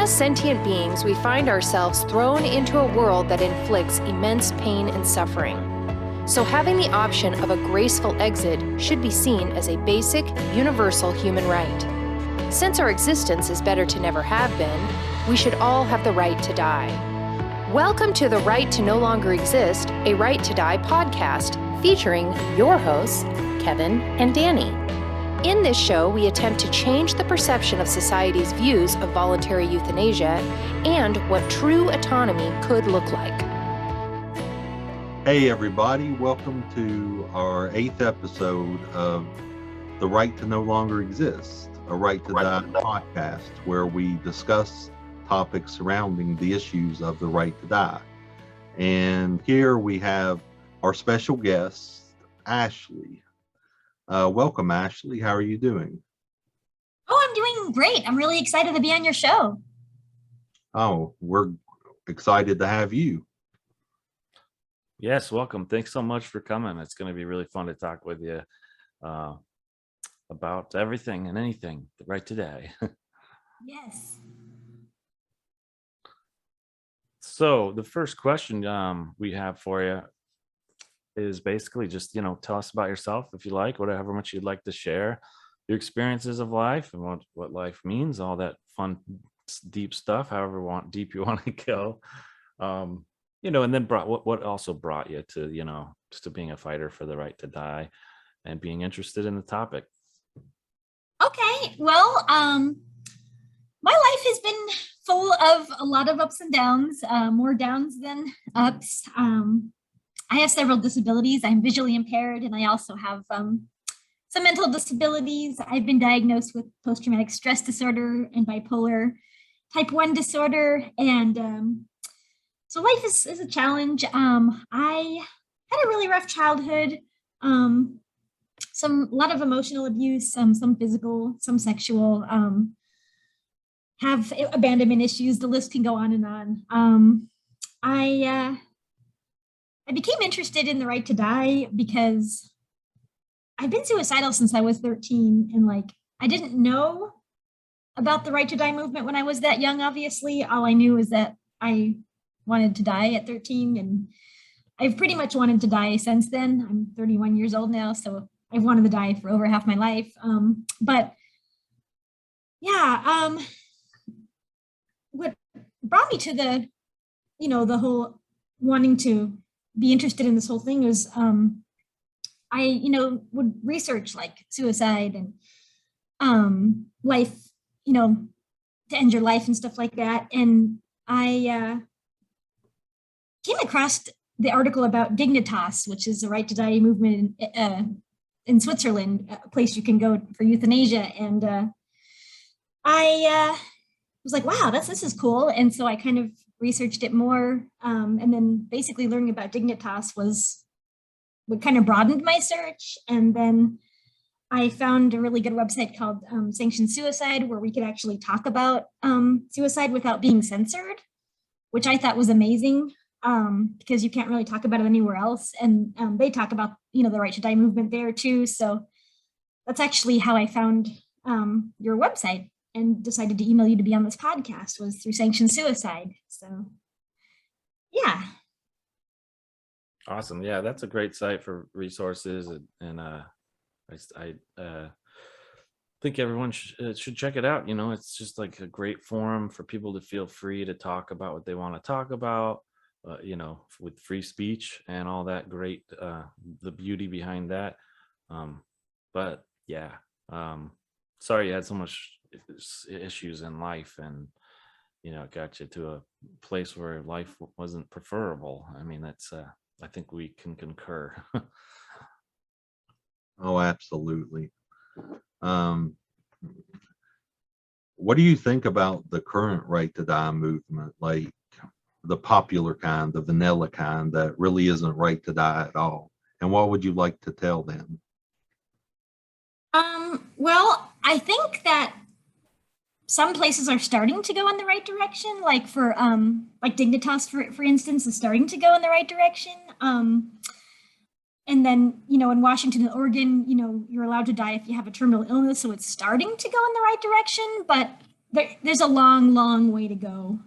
As sentient beings, we find ourselves thrown into a world that inflicts immense pain and suffering. So having the option of a graceful exit should be seen as a basic, universal human right. Since our existence is better to never have been, we should all have the right to die. Welcome to The Right to No Longer Exist, a Right to Die podcast featuring your hosts, Kevin and Danny. In this show, we attempt to change the perception of society's views of voluntary euthanasia and what true autonomy could look like. Hey everybody, welcome to our 8th episode of The Right to No Longer Exist, a Right to Die podcast where we discuss topics surrounding the issues of the right to die. And here we have our special guest, Ashlee. Welcome, Ashlee. How are you doing? Oh, I'm doing great. I'm really excited to be on your show. Oh, we're excited to have you. Yes, welcome. Thanks so much for coming. It's going to be really fun to talk with you about everything and anything right today. Yes. So the first question we have for you is basically just, tell us about yourself if you like, whatever much you'd like to share, your experiences of life and what life means, all that fun, deep stuff, however deep you want to go. And then what also brought you to, just to being a fighter for the right to die and being interested in the topic. Okay. Well, my life has been full of a lot of ups and downs, more downs than ups. I have several disabilities. I'm visually impaired, and I also have some mental disabilities. I've been diagnosed with post-traumatic stress disorder and bipolar type 1 disorder. And so life is a challenge. I had a really rough childhood, a lot of emotional abuse, some physical, some sexual, have abandonment issues. The list can go on and on. I became interested in the right to die because I've been suicidal since I was 13. And I didn't know about the right to die movement when I was that young, obviously. All I knew is that I wanted to die at 13. And I've pretty much wanted to die since then. I'm 31 years old now, so I've wanted to die for over half my life. What brought me to the whole wanting to be interested in this whole thing was I would research suicide and life, to end your life and stuff like that. And I came across the article about Dignitas, which is the right to die movement in Switzerland, a place you can go for euthanasia. And I was like, wow, this is cool. And so I kind of researched it more. And then basically learning about Dignitas what kind of broadened my search. And then I found a really good website called Sanctioned Suicide, where we could actually talk about suicide without being censored, which I thought was amazing because you can't really talk about it anywhere else. And they talk about, the right to die movement there too. So that's actually how I found your website and decided to email you to be on this podcast, was through Sanctioned Suicide. So, yeah. Awesome. Yeah, that's a great site for resources. And I think everyone should check it out. It's just a great forum for people to feel free to talk about what they want to talk about, with free speech and all that great, the beauty behind that. But yeah, sorry you had so much issues in life and it got you to a place where life wasn't preferable. I mean, that's I think we can concur. Oh, absolutely. What do you think about the current right to die movement, like the popular kind, the vanilla kind that really isn't right to die at all? And what would you like to tell them? Well, I think that some places are starting to go in the right direction, for Dignitas, for instance, is starting to go in the right direction. And then, in Washington and Oregon, you're allowed to die if you have a terminal illness. So it's starting to go in the right direction. But there's a long way to go.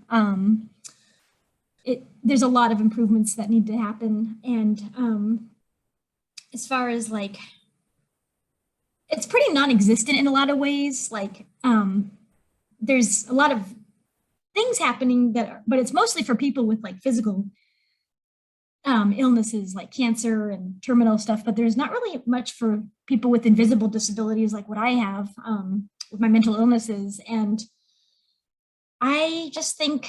There's a lot of improvements that need to happen. And as far as like, it's pretty non-existent in a lot of ways. Like there's a lot of things happening but it's mostly for people with like physical illnesses like cancer and terminal stuff, but there's not really much for people with invisible disabilities like what I have with my mental illnesses. And I just think,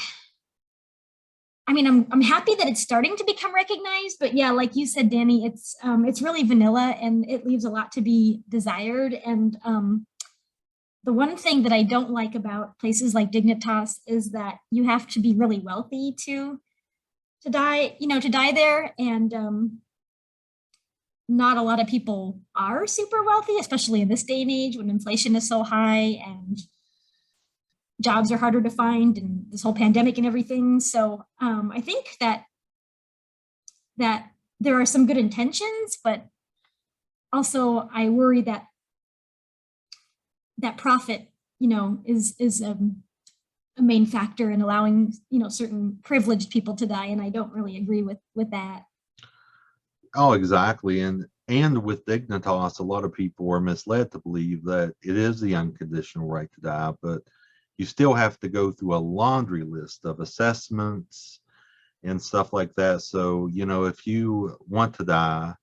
I mean, I'm happy that it's starting to become recognized, but yeah, like you said, Danny, it's really vanilla and it leaves a lot to be desired. And the one thing that I don't like about places like Dignitas is that you have to be really wealthy to die, to die there. And not a lot of people are super wealthy, especially in this day and age when inflation is so high and jobs are harder to find and this whole pandemic and everything. So I think that there are some good intentions, but also I worry that profit, is a main factor in allowing, certain privileged people to die. And I don't really agree with that. Oh, exactly. And with Dignitas, a lot of people are misled to believe that it is the unconditional right to die, but you still have to go through a laundry list of assessments and stuff like that. So, if you want to die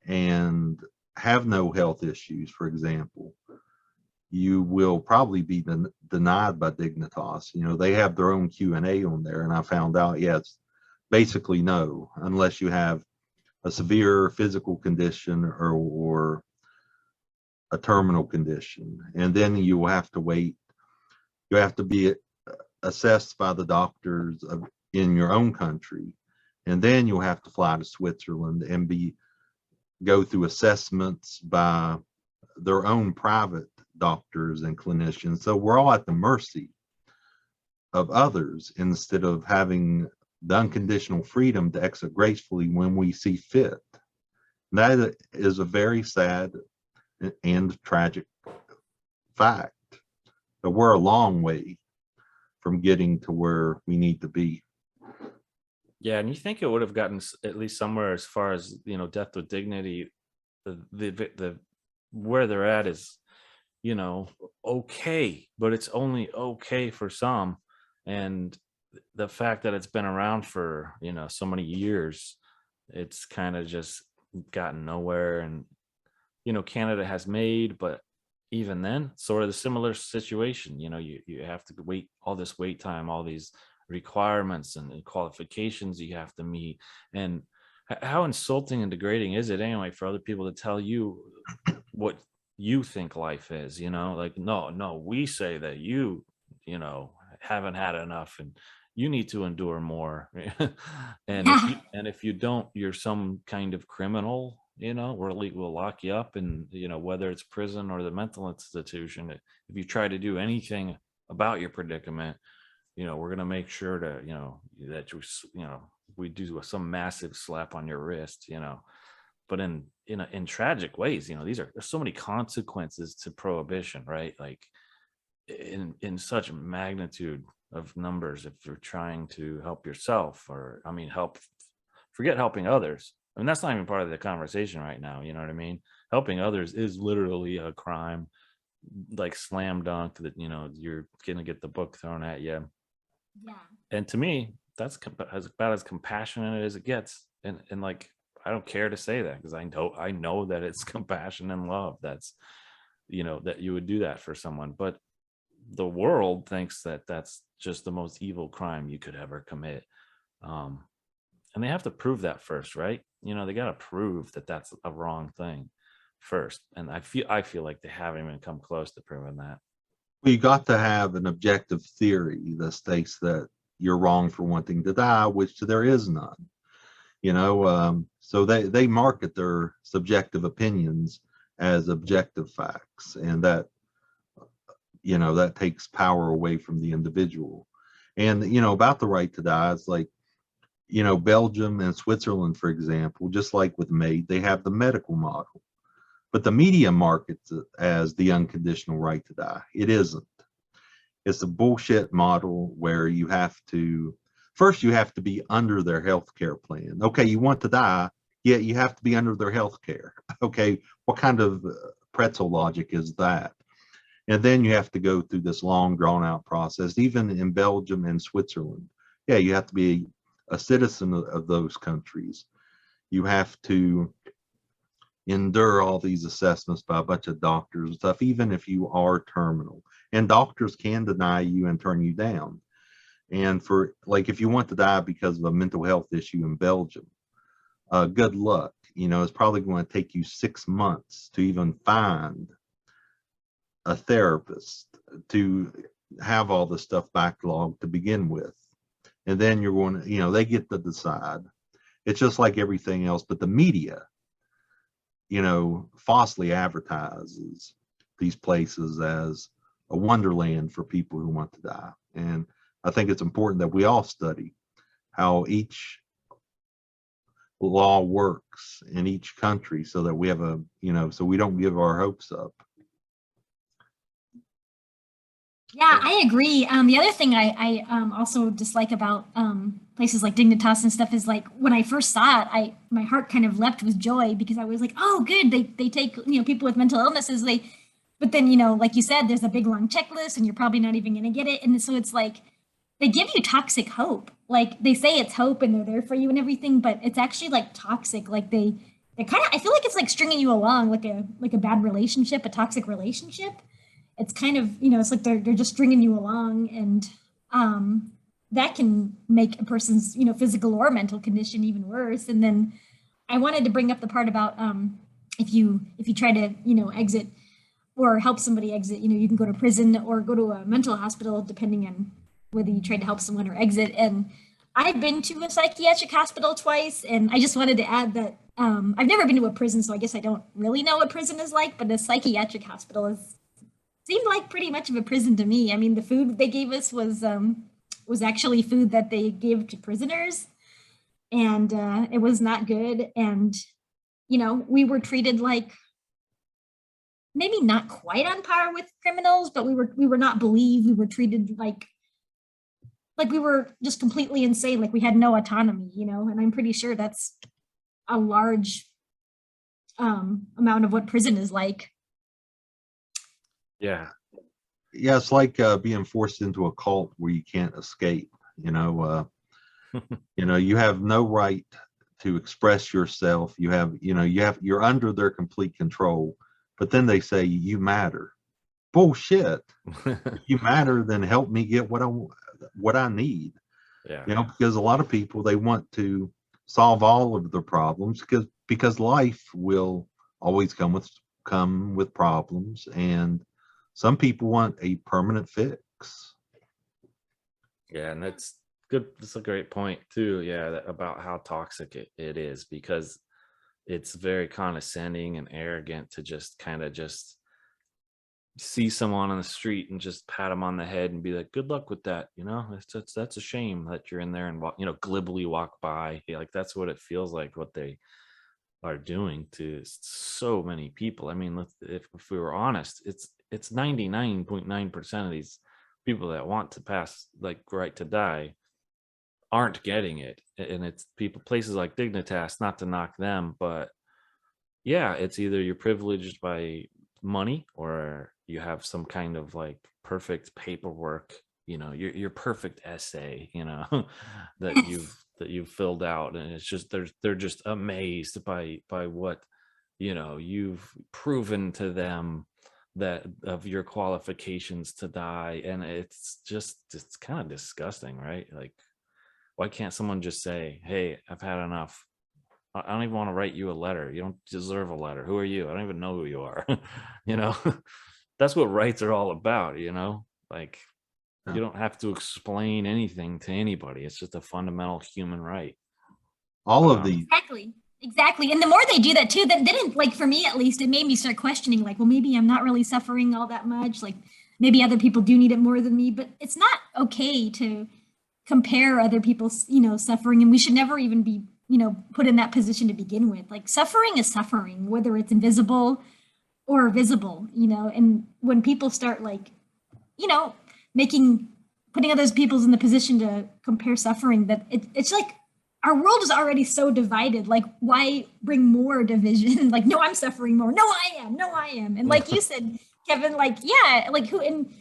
and have no health issues, for example, you will probably be denied by Dignitas. They have their own Q&A on there, and I found out, it's basically no, unless you have a severe physical condition or a terminal condition. And then you will have to wait. You have to be assessed by the doctors in your own country. And then you'll have to fly to Switzerland and go through assessments by their own private doctors and clinicians. So we're all at the mercy of others instead of having the unconditional freedom to exit gracefully when we see fit. That is a very sad and tragic fact. But we're a long way from getting to where we need to be. Yeah, and you think it would have gotten at least somewhere as far as, death with dignity, the where they're at is, okay, but it's only okay for some. And the fact that it's been around for, so many years, it's kind of just gotten nowhere. And, Canada has made, but even then, sort of the similar situation, you have to wait all this wait time, all these requirements and qualifications you have to meet. And how insulting and degrading is it anyway for other people to tell you what you think life is, like, no, we say that you haven't had enough and you need to endure more. And if you don't, you're some kind of criminal, we'll lock you up, and whether it's prison or the mental institution, if you try to do anything about your predicament, we're going to make sure to that we do some massive slap on your wrist, but in tragic ways. There's so many consequences to prohibition, right? Like in such magnitude of numbers, if you're trying to help yourself, or forget helping others. I mean, that's not even part of the conversation right now. You know what I mean? Helping others is literally a crime, like slam dunk, that, you're going to get the book thrown at you. Yeah. And to me, that's as about as compassionate as it gets. And like, I don't care to say that, because I know that it's compassion and love. That's, that you would do that for someone. But the world thinks that that's just the most evil crime you could ever commit. And they have to prove that first, right? They got to prove that that's a wrong thing first. And I feel like they haven't even come close to proving that. We got to have an objective theory that states that you're wrong for wanting to die, which there is none. So they market their subjective opinions as objective facts, and that that takes power away from the individual. And about the right to die, it's like, Belgium and Switzerland, for example, just like with MAID, they have the medical model, but the media markets it as the unconditional right to die. It isn't. It's a bullshit model where you have to, first you have to be under their health care plan. Okay, you want to die, yeah, you have to be under their health care. Okay, what kind of pretzel logic is that? And then you have to go through this long drawn out process, even in Belgium and Switzerland. Yeah, you have to be a citizen of those countries. You have to endure all these assessments by a bunch of doctors and stuff, even if you are terminal. And doctors can deny you and turn you down. And for like, if you want to die because of a mental health issue in Belgium, good luck. You know, it's probably going to take you 6 months to even find a therapist to have all the stuff backlogged to begin with. And then you're going to, you know, they get to decide. It's just like everything else, but the media, you know, falsely advertises these places as a wonderland for people who want to die. And I think it's important that we all study how each law works in each country so that we have a, you know, so we don't give our hopes up. Yeah, I agree. The other thing I also dislike about places like Dignitas and stuff is like when I first saw it, my heart kind of leapt with joy because I was like, oh, good, they take, you know, people with mental illnesses. But then, you know, like you said, there's a big long checklist and you're probably not even going to get it. And so it's like they give you toxic hope. Like they say it's hope and they're there for you and everything, but it's actually like toxic. Like they kind of, I feel like it's like stringing you along like a bad relationship, a toxic relationship. It's kind of, you know, it's like they're just stringing you along, and that can make a person's, you know, physical or mental condition even worse. And then I wanted to bring up the part about if you try to, you know, exit or help somebody exit, you know, you can go to prison or go to a mental hospital depending on whether you try to help someone or exit. And I've been to a psychiatric hospital twice, and I just wanted to add that I've never been to a prison, so I guess I don't really know what prison is like, but a psychiatric hospital seemed like pretty much of a prison to me. I mean, the food they gave us was actually food that they give to prisoners, and it was not good. And you know, we were treated like maybe not quite on par with criminals, but we were not believed. We were treated like we were just completely insane, like we had no autonomy, you know. And I'm pretty sure that's a large amount of what prison is like. Yeah. Yeah, it's like being forced into a cult where you can't escape. You know, you know, you have no right to express yourself. You have, you know, you're under their complete control. But then they say you matter. Bullshit. If you matter, then help me get what I need. Yeah. You know, because a lot of people, they want to solve all of their problems because life will always come with problems, and some people want a permanent fix. Yeah, and that's good. That's a great point too. Yeah, about how toxic it is, because it's very condescending and arrogant to just kind of just see someone on the street and just pat them on the head and be like, good luck with that. You know, that's a shame that you're in there and walk, you know, glibly walk by. Yeah, like that's what it feels like, what they are doing to so many people. I mean, if we were honest, it's 99.9% of these people that want to pass like right to die aren't getting it. And it's places like Dignitas, not to knock them, but yeah, it's either you're privileged by money or you have some kind of like perfect paperwork, you know, your perfect essay, you know, that you've filled out, and it's just they're just amazed by what, you know, you've proven to them that of your qualifications to die. And it's kind of disgusting, right? Like, why can't someone just say, hey, I've had enough, I don't even want to write you a letter, you don't deserve a letter, who are you, I don't even know who you are. You know, that's what rights are all about, you know, like you don't have to explain anything to anybody, it's just a fundamental human right. All of these. Exactly. And the more they do that too, then like for me at least, it made me start questioning like, well, maybe I'm not really suffering all that much, like maybe other people do need it more than me. But it's not okay to compare other people's, you know, suffering, and we should never even be, you know, put in that position to begin with. Like suffering is suffering, whether it's invisible or visible, you know. And when people start like, you know, putting other people in the position to compare suffering, that it's like our world is already so divided. Like, why bring more division? Like, no, I'm suffering more. No, I am. No, I am. And like you said, Kevin, like, yeah, like who, and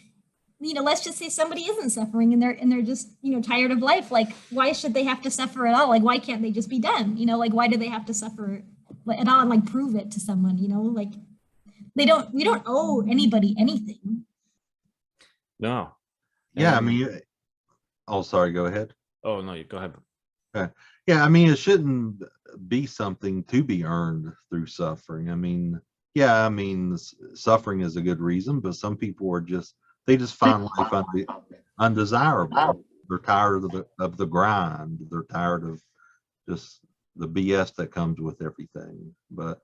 let's just say somebody isn't suffering and they're just, tired of life. Like, why should they have to suffer at all? Like, why can't they just be done? Like, why do they have to suffer at all and like prove it to someone? Like we don't owe anybody anything. No. Yeah, I And- mean, oh, sorry, go ahead. oh no, you go ahead. Okay. Yeah, I mean, it shouldn't be something to be earned through suffering. I mean, yeah, I mean, suffering is a good reason, but some people they just find life undesirable. They're tired of the grind. They're tired of just the BS that comes with everything. But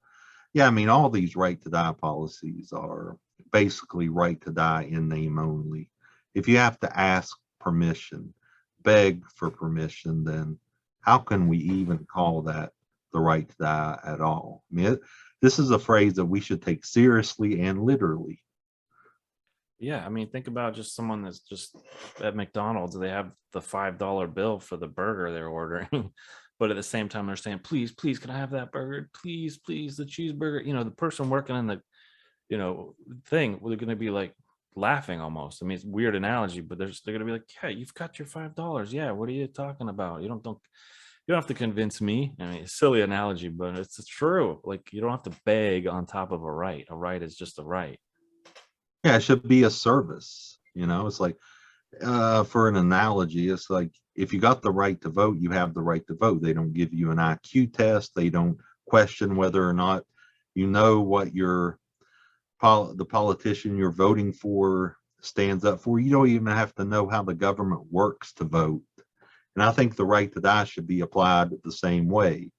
yeah, I mean, all these right to die policies are basically right to die in name only. If you have to ask permission, beg for permission, then how can we even call that the right to die at all? I mean, this is a phrase that we should take seriously and literally. Yeah, I mean, think about just someone that's just at McDonald's. They have the $5 bill for the burger they're ordering, but at the same time they're saying, "Please, please, can I have that burger? Please, please, the cheeseburger." The person working in the, thing, they're going to be like laughing almost. I mean, it's a weird analogy, but they're going to be like, "Yeah, you've got your $5. Yeah, what are you talking about? You don't have to convince me." I mean, it's a silly analogy, but it's true. Like, you don't have to beg on top of a right. A right is just a right. Yeah, it should be a service. It's like, for an analogy, it's like if you got the right to vote, you have the right to vote. They don't give you an IQ test. They don't question whether or not what the politician you're voting for stands up for. You don't even have to know how the government works to vote. And I think the right to die should be applied the same way.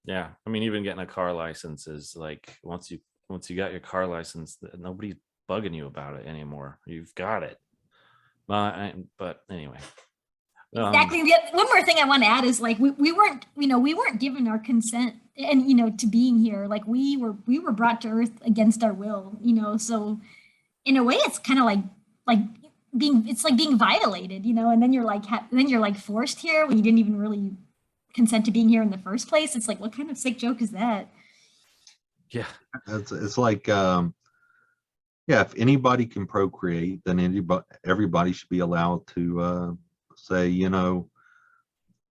Yeah, I mean, even getting a car license is like, once you got your car license, nobody's bugging you about it anymore. You've got it. But anyway. Exactly. One more thing I want to add is like we weren't given our consent and to being here. Like we were brought to Earth against our will. So in a way, it's kind of like being violated. And then you're like forced here when you didn't even really consent to being here in the first place. It's like, what kind of sick joke is that? Yeah, it's like, if anybody can procreate, then everybody should be allowed to say,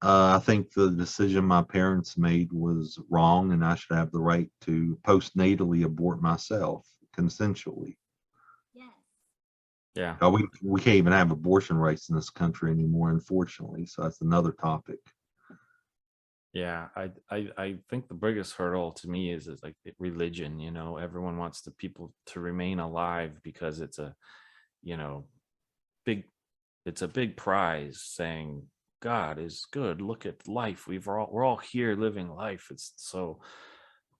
I think the decision my parents made was wrong, and I should have the right to postnatally abort myself consensually. yeah. We can't even have abortion rights in this country anymore, unfortunately. So that's another topic. Yeah, I think the biggest hurdle to me is like religion. Everyone wants the people to remain alive because it's a big prize, saying God is good. Look at life. We're all here living life. It's so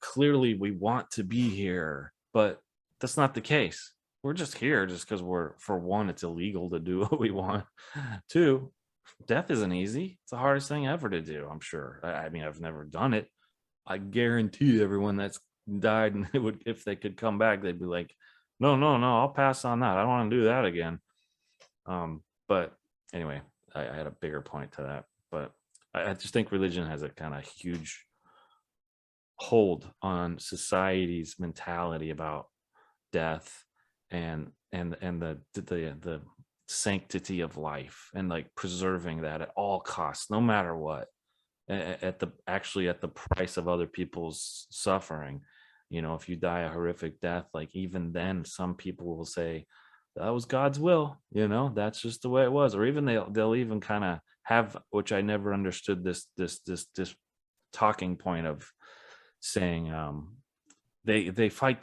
clearly we want to be here, but that's not the case. We're just here just because for one, it's illegal to do what we want. Two, death isn't easy. It's the hardest thing ever to do, I'm sure. I mean, I've never done it. I guarantee everyone that's died, and if they could come back, they'd be like, no, I'll pass on that. I don't want to do that again. But anyway, I had a bigger point to that. But I just think religion has a kind of huge hold on society's mentality about death and the sanctity of life, and like preserving that at all costs, no matter what, at the price of other people's suffering. If you die a horrific death, like even then some people will say that was God's will, that's just the way it was. Or even they'll even kind of have, which I never understood, this talking point of saying they fought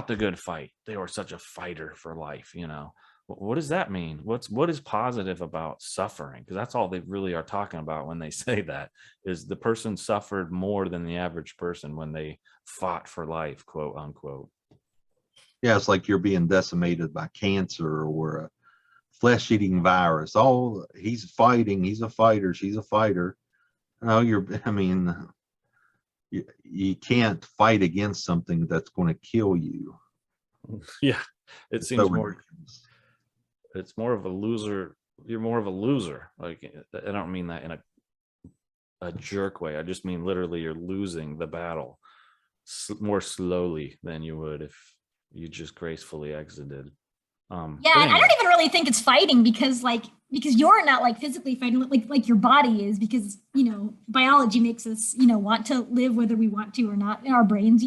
the good fight. They were such a fighter for life. What does that mean? What is positive about suffering? Because that's all they really are talking about when they say that, is the person suffered more than the average person when they fought for life, quote unquote. Yeah, it's like you're being decimated by cancer or a flesh-eating virus. Oh, he's fighting. He's a fighter. She's a fighter. No, you can't fight against something that's going to kill you. Yeah, it seems more. it's more of a loser. You're more of a loser. Like, I don't mean that in a jerk way. I just mean literally you're losing the battle more slowly than you would if you just gracefully exited. Yeah, But and I anyway. don't even really think it's fighting because you're not like physically fighting like your body is, because biology makes us want to live whether we want to or not in our brains.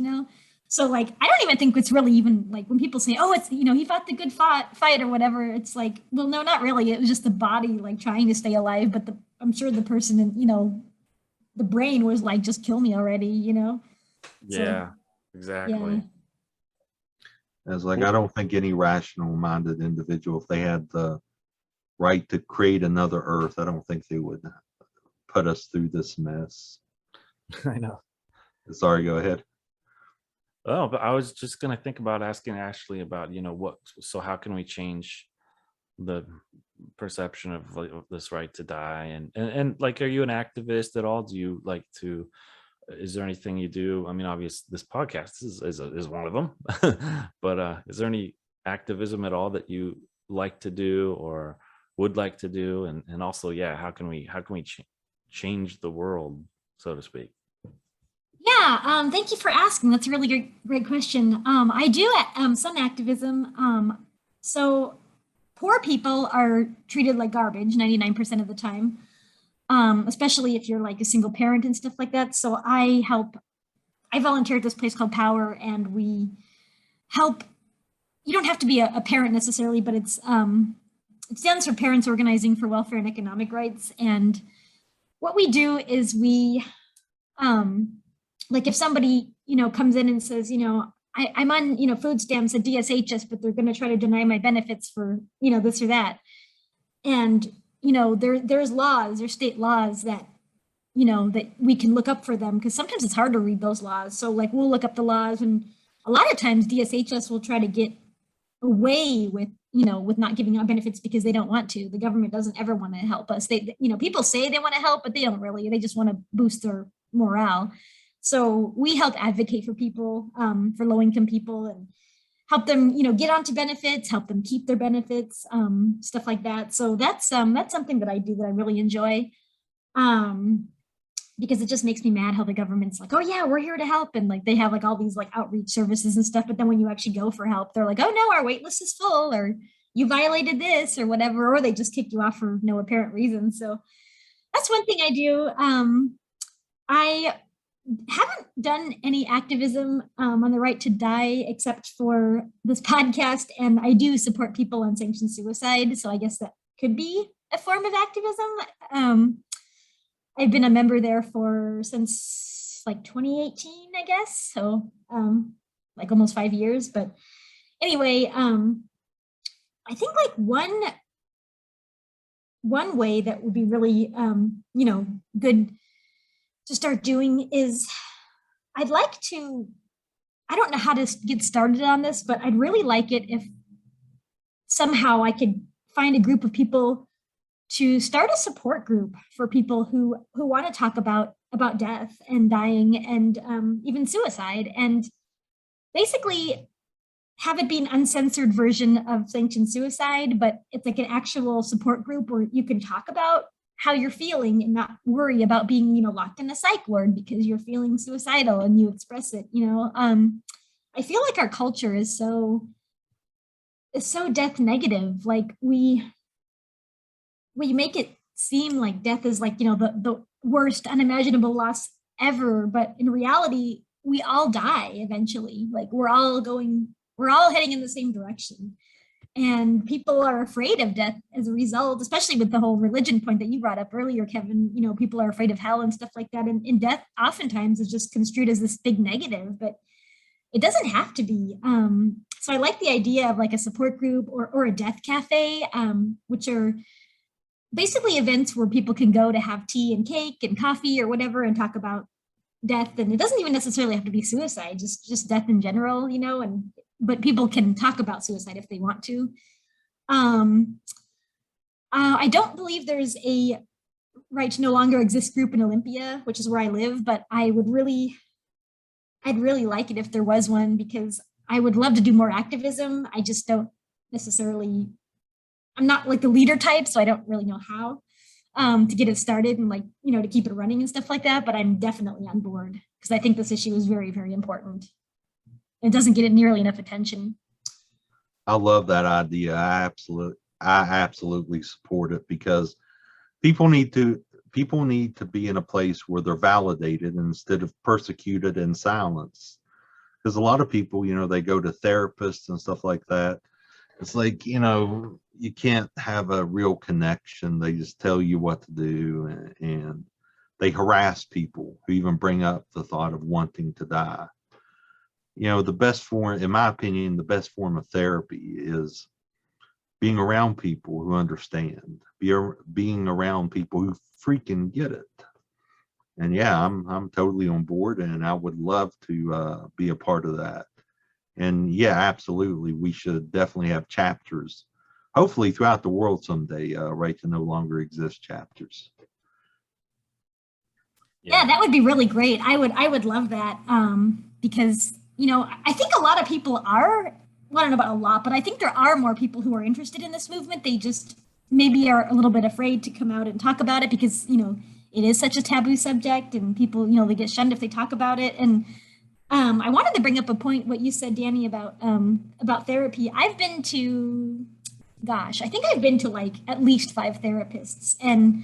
So like I don't even think it's really even like when people say, oh, it's he fought the good fight or whatever. It's like, well, no, not really. It was just the body like trying to stay alive, but I'm sure the person in the brain was like, just kill me already. Yeah, So, exactly. yeah. As like, I don't think any rational-minded individual, if they had the right to create another Earth, I don't think they would put us through this mess. I know. Sorry, go ahead. Oh, but I was just gonna think about asking Ashlee about, so how can we change the perception of like this right to die, and like, are you an activist at all? Do you like to? Is there anything you do? I mean, obviously, this podcast is one of them. But is there any activism at all that you like to do or would like to do? And also, yeah, how can we change the world, so to speak? Yeah, thank you for asking. That's a really great question. I do some activism. So poor people are treated like garbage 99% of the time, especially if you're like a single parent and stuff like that. So I volunteer at this place called Power, and we help. You don't have to be a parent necessarily, but it stands for Parents Organizing for Welfare and Economic Rights. And what we do is we, like if somebody, comes in and says, I'm on, food stamps at DSHS, but they're going to try to deny my benefits for, this or that. And, there's state laws that, that we can look up for them, because sometimes it's hard to read those laws. So like we'll look up the laws, and a lot of times DSHS will try to get away with, with not giving out benefits because they don't want to. The government doesn't ever want to help us. People say they want to help, but they don't really. They just want to boost their morale. So we help advocate for people, for low-income people, and help them, get onto benefits, help them keep their benefits, stuff like that. So that's something that I do that I really enjoy, because it just makes me mad how the government's like, oh yeah, we're here to help, and like they have like all these like outreach services and stuff, but then when you actually go for help, they're like, oh no, our wait list is full, or you violated this or whatever, or they just kick you off for no apparent reason. So that's one thing I do. I haven't done any activism on the right to die except for this podcast, and I do support people on sanctioned suicide, so I guess that could be a form of activism. I've been a member there since like 2018, I guess, so like almost 5 years. But anyway, I think like one way that would be really good to start doing is, I don't know how to get started on this, but I'd really like it if somehow I could find a group of people to start a support group for people who want to talk about death and dying and even suicide, and basically have it be an uncensored version of sanctioned suicide, but it's like an actual support group where you can talk about how you're feeling and not worry about being, locked in a psych ward because you're feeling suicidal and you express it. I feel like our culture is so death negative. Like we make it seem like death is like, the worst unimaginable loss ever, but in reality, we all die eventually. Like we're all heading in the same direction. And people are afraid of death as a result, especially with the whole religion point that you brought up earlier, Kevin. People are afraid of hell and stuff like that. And death oftentimes is just construed as this big negative, but it doesn't have to be. So I like the idea of like a support group or a death cafe, which are basically events where people can go to have tea and cake and coffee or whatever and talk about death. And it doesn't even necessarily have to be suicide, just death in general, but people can talk about suicide if they want to. I don't believe there's a right to no longer exist group in Olympia, which is where I live, but I'd really like it if there was one, because I would love to do more activism. I just don't necessarily I'm not like the leader type, so I don't really know how to get it started and like, to keep it running and stuff like that. But I'm definitely on board because I think this issue is very, very important. It doesn't get nearly enough attention. I love that idea. I absolutely support it because people need to be in a place where they're validated instead of persecuted and silenced. Because a lot of people, they go to therapists and stuff like that. It's like, you can't have a real connection. They just tell you what to do, and they harass people who even bring up the thought of wanting to die. The best form, in my opinion, the best form of therapy is being around people who understand, being around people who freaking get it. And yeah, I'm totally on board, and I would love to be a part of that. And yeah, absolutely, we should definitely have chapters, hopefully throughout the world someday, Right to No Longer Exist chapters. Yeah, that would be really great. I would love that because, I think a lot of people are, well, I don't know about a lot, but I think there are more people who are interested in this movement. They just maybe are a little bit afraid to come out and talk about it because, it is such a taboo subject and people, they get shunned if they talk about it. And I wanted to bring up a point, what you said, Danny, about therapy. I've been to, I think I've been to like at least 5 therapists, and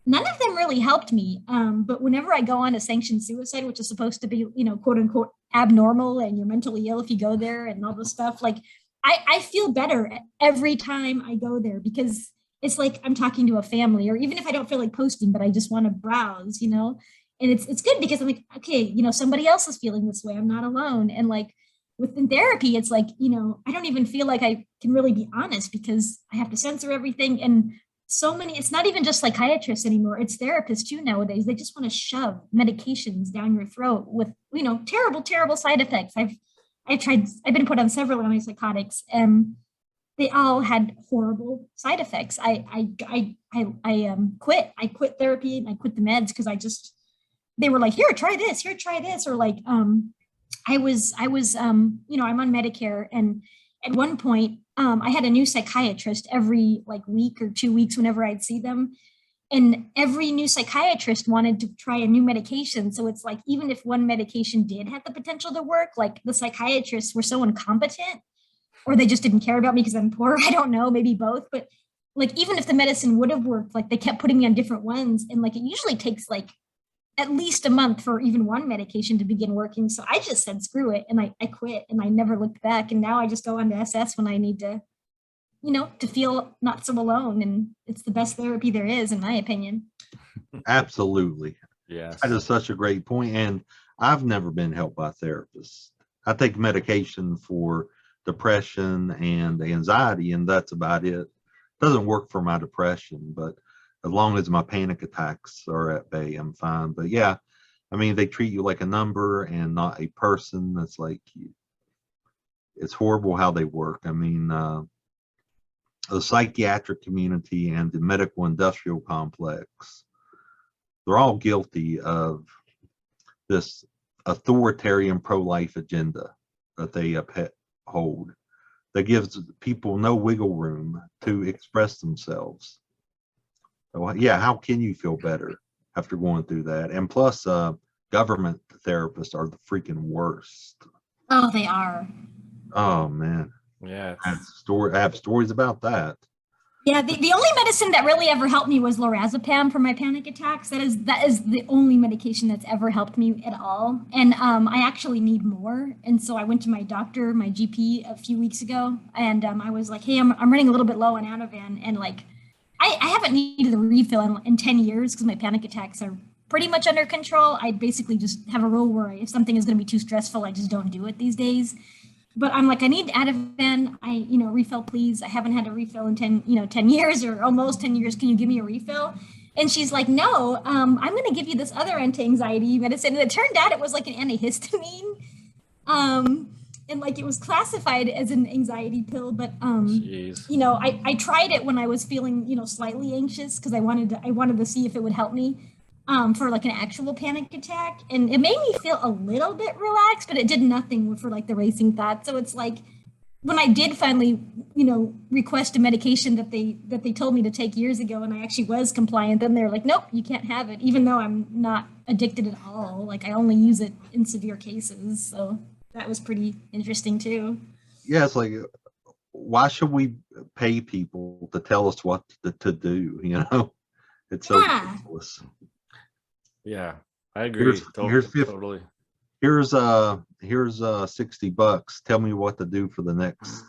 none of them really helped me. But whenever I go on a sanctioned suicide, which is supposed to be, quote unquote, abnormal and you're mentally ill if you go there and all this stuff, like I feel better every time I go there because it's like I'm talking to a family, or even if I don't feel like posting, but I just want to browse, and it's good because I'm like, okay, somebody else is feeling this way. I'm not alone. And like within therapy, it's like, I don't even feel like I can really be honest because I have to censor everything. And so many, it's not even just psychiatrists anymore. It's therapists too nowadays. They just want to shove medications down your throat with, terrible, terrible side effects. I've been put on several antipsychotics and they all had horrible side effects. I quit. I quit therapy and I quit the meds because they were like, here, try this, or like, I was, I'm on Medicare, and at one point, I had a new psychiatrist every like week or 2 weeks whenever I'd see them. And every new psychiatrist wanted to try a new medication. So it's like, even if one medication did have the potential to work, like the psychiatrists were so incompetent, or they just didn't care about me because I'm poor. I don't know, maybe both. But like, even if the medicine would have worked, like they kept putting me on different ones. And like, it usually takes like at least a month for even one medication to begin working. So I just said, screw it. And I quit and I never looked back. And now I just go on to SS when I need to, to feel not so alone. And it's the best therapy there is, in my opinion. Absolutely. Yeah. That is such a great point. And I've never been helped by therapists. I take medication for depression and anxiety, and that's about it. Doesn't work for my depression, but as long as my panic attacks are at bay, I'm fine. But yeah, I mean, they treat you like a number and not a person. That's like, it's horrible how they work. I mean, the psychiatric community and the medical industrial complex, they're all guilty of this authoritarian pro-life agenda that they uphold that gives people no wiggle room to express themselves. So yeah, how can you feel better after going through that? And plus, government therapists are the freaking worst. Oh, they are. Oh man. Yeah. I have stories about that. Yeah, the only medicine that really ever helped me was lorazepam for my panic attacks. That is the only medication that's ever helped me at all. And I actually need more. And so I went to my doctor, my GP, a few weeks ago, and I was like, hey, I'm running a little bit low on Ativan, and like I haven't needed a refill in 10 years because my panic attacks are pretty much under control. I basically just have a rule where if something is going to be too stressful, I just don't do it these days. But I'm like, I need Ativan. Refill, please. I haven't had a refill in 10 years or almost 10 years. Can you give me a refill? And she's like, no, I'm going to give you this other anti-anxiety medicine. And it turned out it was like an antihistamine. And like it was classified as an anxiety pill, but I tried it when I was feeling, slightly anxious because I wanted to see if it would help me for like an actual panic attack. And it made me feel a little bit relaxed, but it did nothing for like the racing thoughts. So it's like, when I did finally, request a medication that they told me to take years ago, and I actually was compliant, then they're like, nope, you can't have it, even though I'm not addicted at all. Like, I only use it in severe cases. So that was pretty interesting too. Yeah, it's like, why should we pay people to tell us what to do? It's so Yeah. ridiculous. Yeah, I agree. Totally. Here's $60. Tell me what to do for the next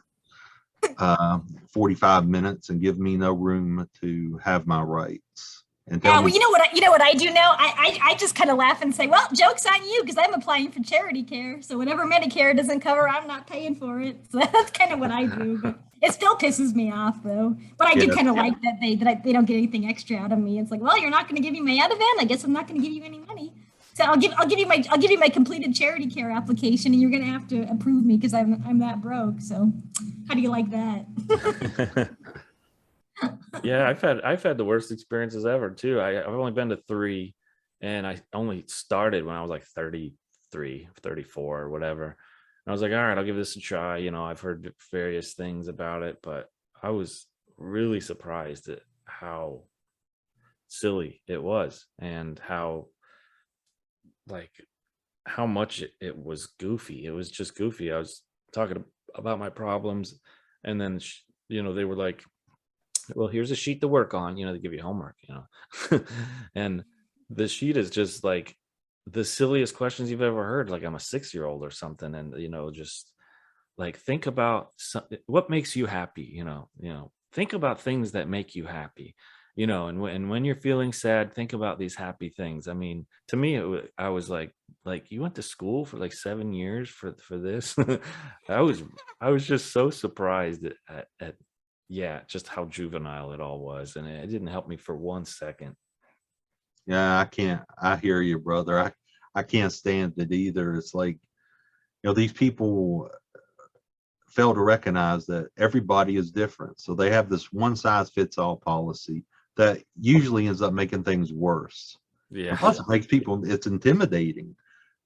45 minutes and give me no room to have my rights. And tell Yeah, well, me, you know what I do now? I just kind of laugh and say, well, joke's on you, because I'm applying for charity care. So whatever Medicare doesn't cover, I'm not paying for it. So that's kind of what I do. But it still pisses me off, though. But I do Yeah. kind of like that they don't get anything extra out of me. It's like, well, you're not going to give me my Ativan. I guess I'm not going to give you any money. So I'll give you my completed charity care application, and you're going to have to approve me because I'm that broke. So how do you like that? Yeah, I've had the worst experiences ever too. I've only been to 3, and I only started when I was like 33, 34 or whatever. And I was like, all right, I'll give this a try. I've heard various things about it, but I was really surprised at how silly it was, and how much it was goofy. It was just goofy. I was talking about my problems, and then they were like, well, here's a sheet to work on. They give you homework, and the sheet is just like the silliest questions you've ever heard. Like I'm a 6-year-old or something. And, just like, think about what makes you happy, think about things that make you happy, and when you're feeling sad, think about these happy things. I mean, to me, I was like, you went to school for like 7 years for this. I was just so surprised at just how juvenile it all was, and it didn't help me for 1 second. Yeah, I hear you, brother. I can't stand it either. It's like, these people fail to recognize that everybody is different. So they have this one size fits all policy that usually ends up making things worse. Yeah. And plus, it makes it's intimidating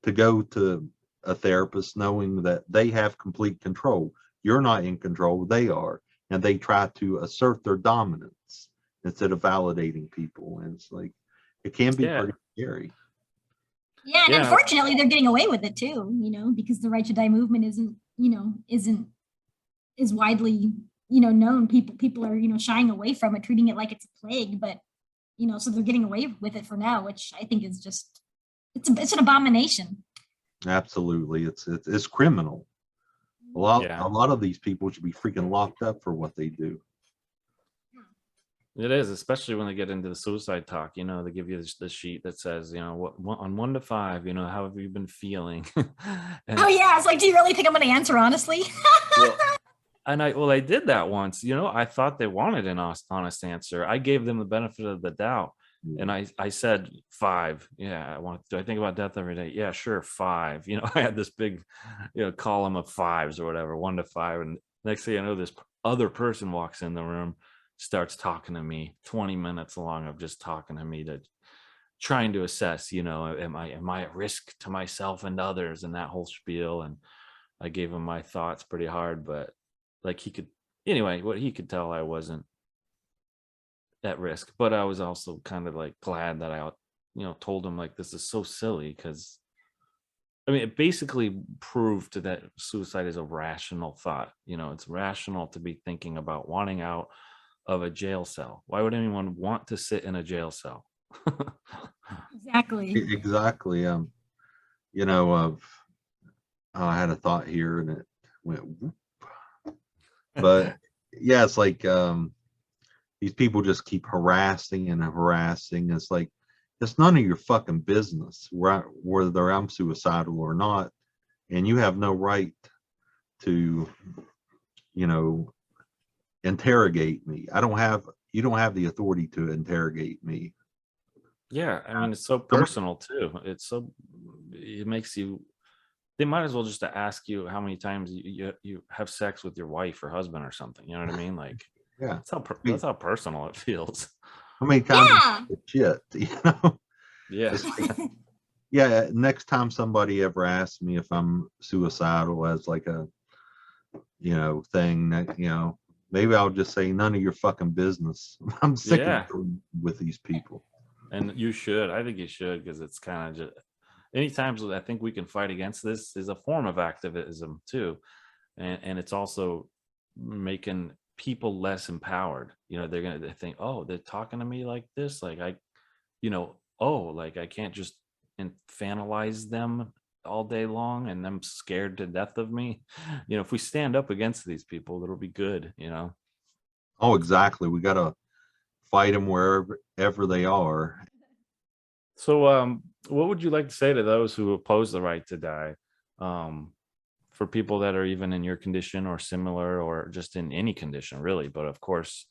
to go to a therapist knowing that they have complete control. You're not in control, they are. And they try to assert their dominance instead of validating people. And it's like, it can be pretty scary. Yeah, and unfortunately, they're getting away with it too, because the Right to Die movement isn't as widely, known. People are, shying away from it, treating it like it's a plague. But, so they're getting away with it for now, which I think is just, it's an abomination. Absolutely, it's criminal. A lot of these people should be freaking locked up for what they do. It is, especially when they get into the suicide talk. They give you the sheet that says, what on 1 to 5, how have you been feeling? Oh yeah, it's like, do you really think I'm going to answer honestly? I did that once. I thought they wanted an honest answer. I gave them the benefit of the doubt, and I said 5. Yeah, do I think about death every day? Yeah, sure, 5. I had this big, column of 5s or whatever, 1 to 5, and next thing I know, this other person walks in the room, starts talking to me, 20 minutes long of just talking to me, trying to assess, am I at risk to myself and others, and that whole spiel. And I gave him my thoughts pretty hard, but like he could tell I wasn't at risk. But I was also kind of like glad that I told him, like, this is so silly, because I mean, it basically proved that suicide is a rational thought. It's rational to be thinking about wanting out of a jail cell. Why would anyone want to sit in a jail cell? Exactly. I had a thought here and it went whoop. But yeah, it's like these people just keep harassing and harassing. It's like, it's none of your fucking business whether I'm suicidal or not, and you have no right to interrogate me. You don't have the authority to interrogate me. Yeah, I mean, it's so personal too. It makes you, they might as well just ask you how many times you have sex with your wife or husband or something. You know what I mean? Like, yeah, that's how personal it feels. How many times shit, Yeah. Yeah, next time somebody ever asks me if I'm suicidal as like a thing that, maybe I'll just say none of your fucking business. I'm sick Yeah. of dealing with these people. And you should. I think you should, because it's kind of just anytime I think we can fight against this is a form of activism too. And it's also making people less empowered. They're going to think, oh, they're talking to me like this. Like I can't just infantilize them all day long and them scared to death of me. If we stand up against these people, it'll be good. Oh, exactly. We got to fight them wherever they are. So what would you like to say to those who oppose the right to die, for people that are even in your condition or similar, or just in any condition really? But of course,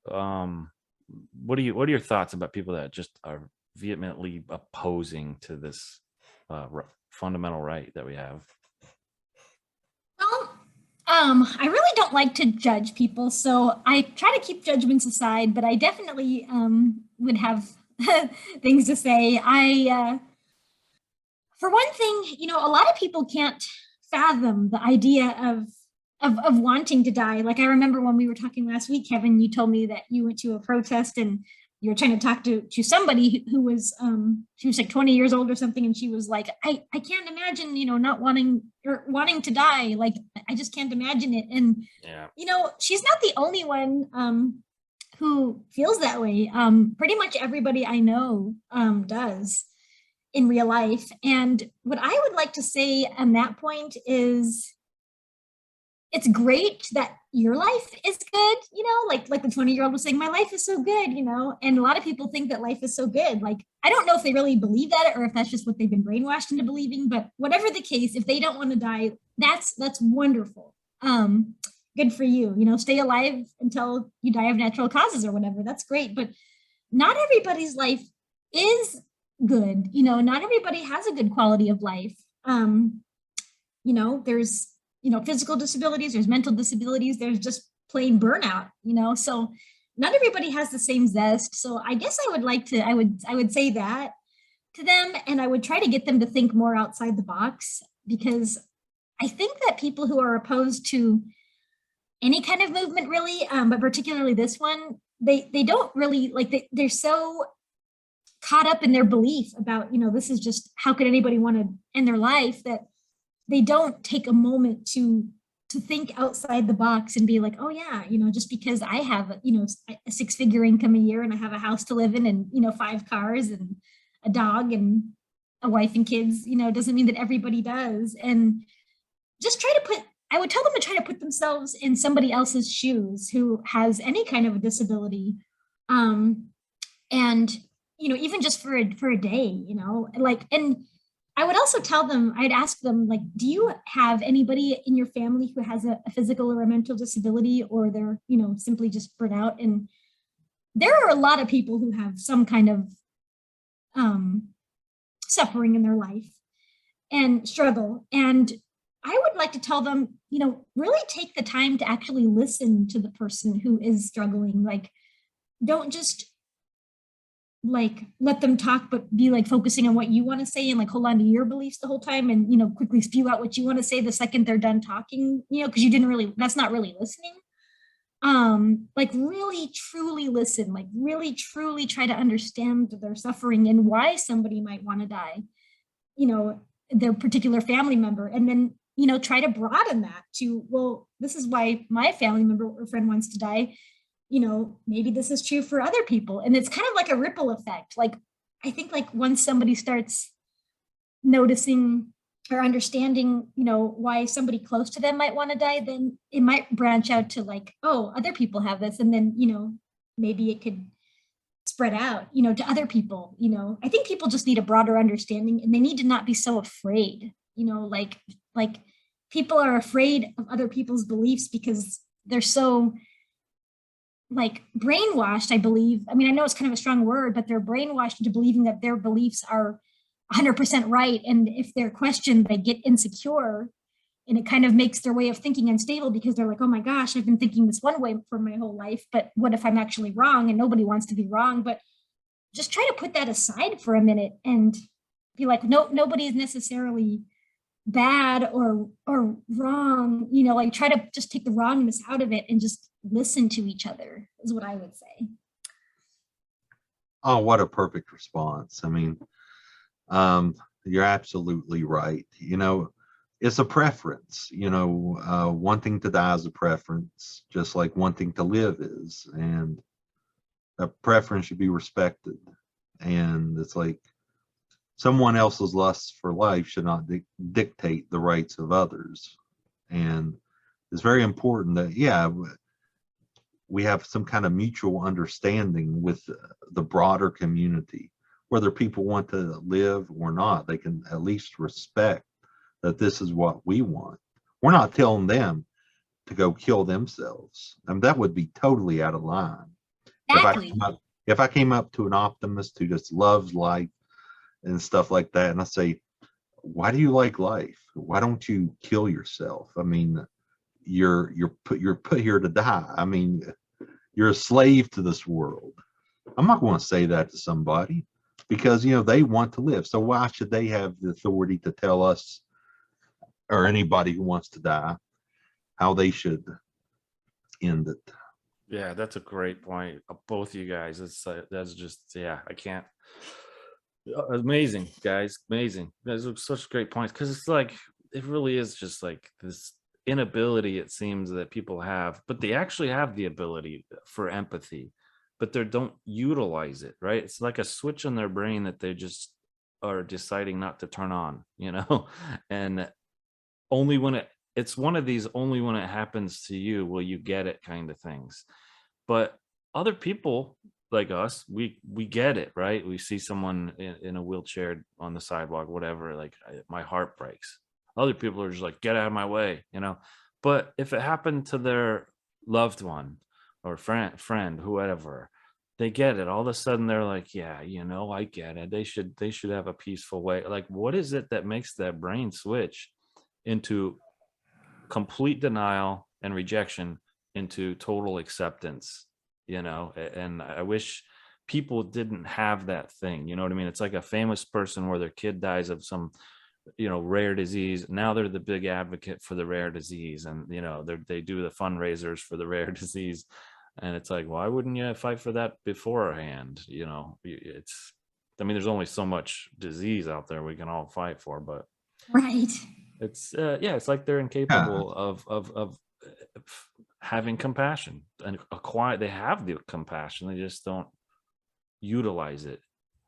what are your thoughts about people that just are vehemently opposing to this fundamental right that we have? Well, I really don't like to judge people, so I try to keep judgments aside, but I definitely would have things to say. For one thing, a lot of people can't fathom the idea of wanting to die. Like, I remember when we were talking last week, Kevin, you told me that you went to a protest and you were trying to talk to somebody who was she was like 20 years old or something, and she was like, I can't imagine not wanting to die. Like, I just can't imagine it. And Yeah. She's not the only one who feels that way. Pretty much everybody I know does in real life. And what I would like to say on that point is, it's great that your life is good, like the 20-year-old was saying, my life is so good, and a lot of people think that life is so good. Like, I don't know if they really believe that or if that's just what they've been brainwashed into believing, but whatever the case, if they don't want to die, that's wonderful. Good for you, stay alive until you die of natural causes or whatever. That's great. But not everybody's life is good. Not everybody has a good quality of life. There's physical disabilities, there's mental disabilities, there's just plain burnout, so not everybody has the same zest. So I guess I would say that to them, and I would try to get them to think more outside the box, because I think that people who are opposed to any kind of movement really, but particularly this one, they don't really they're so caught up in their belief about, this is just, how could anybody want to end their life, that they don't take a moment to think outside the box and be like, oh yeah, just because I have a 6-figure income a year and I have a house to live in and 5 cars and a dog and a wife and kids, doesn't mean that everybody does. And just I would tell them to try to put themselves in somebody else's shoes who has any kind of a disability, and even just for a day, and I would also tell them, I'd ask them, like, do you have anybody in your family who has a physical or a mental disability, or they're, simply just burnt out? And there are a lot of people who have some kind of suffering in their life and struggle. And I would like to tell them, really take the time to actually listen to the person who is struggling. Like, don't just let them talk, but be focusing on what you want to say and hold on to your beliefs the whole time, and quickly spew out what you want to say the second they're done talking, because that's not really listening. Really truly listen, really truly try to understand their suffering and why somebody might want to die, their particular family member. And then, try to broaden that to, well, this is why my family member or friend wants to die. Maybe this is true for other people. And it's kind of like a ripple effect. I think once somebody starts noticing or understanding, why somebody close to them might want to die, then it might branch out to oh, other people have this. And then, maybe it could spread out, to other people. I think people just need a broader understanding, and they need to not be so afraid, people are afraid of other people's beliefs because they're so brainwashed, I believe. I mean, I know it's kind of a strong word, but they're brainwashed into believing that their beliefs are 100% right. And if they're questioned, they get insecure, and it kind of makes their way of thinking unstable, because they're like, oh my gosh, I've been thinking this one way for my whole life, but what if I'm actually wrong? And nobody wants to be wrong. But just try to put that aside for a minute and be like, no, nobody is necessarily bad or wrong, you know, like try to just take the wrongness out of it and just listen to each other is what I would say. Oh, what a perfect response. I mean, you're absolutely right. You know, it's a preference, you know, wanting to die is a preference, just like wanting to live is. And a preference should be respected. And it's like someone else's lust for life should not dictate the rights of others. And it's very important that, yeah, we have some kind of mutual understanding with the broader community. Whether people want to live or not, they can at least respect that this is what we want. We're not telling them to go kill themselves. I mean, that would be totally out of line. Exactly. If I came up to an optimist who just loves life and stuff like that, and I say, why do you like life? Why don't you kill yourself? I mean, you're put here to die. I mean, you're a slave to this world. I'm not going to say that to somebody because, you know, they want to live. So why should they have the authority to tell us or anybody who wants to die how they should end it? Yeah, that's a great point. Both of you guys. That's just, yeah, I can't. Amazing, guys. Amazing. Those are such great points because it's like, it really is just like this inability, it seems, that people have, but they actually have the ability for empathy, but they don't utilize it, right? It's like a switch in their brain that they just are deciding not to turn on, you know. And only when it's one of these, only when it happens to you will you get it kind of things. But other people like us, we get it, right? We see someone in a wheelchair on the sidewalk, whatever, like my heart breaks. Other people are just like, get out of my way, you know. But if it happened to their loved one or friend, whoever, they get it. All of a sudden they're like, yeah, you know, I get it. They should have a peaceful way. Like, what is it that makes that brain switch into complete denial and rejection into total acceptance, you know? And I wish people didn't have that thing, you know what I mean? It's like a famous person where their kid dies of some, you know, rare disease. Now they're the big advocate for the rare disease, and you know, they do the fundraisers for the rare disease, and it's like, why wouldn't you fight for that beforehand? You know, it's, I mean, there's only so much disease out there we can all fight for, but Right. it's yeah, it's like they're incapable of having compassion and acquire. They have the compassion, they just don't utilize it.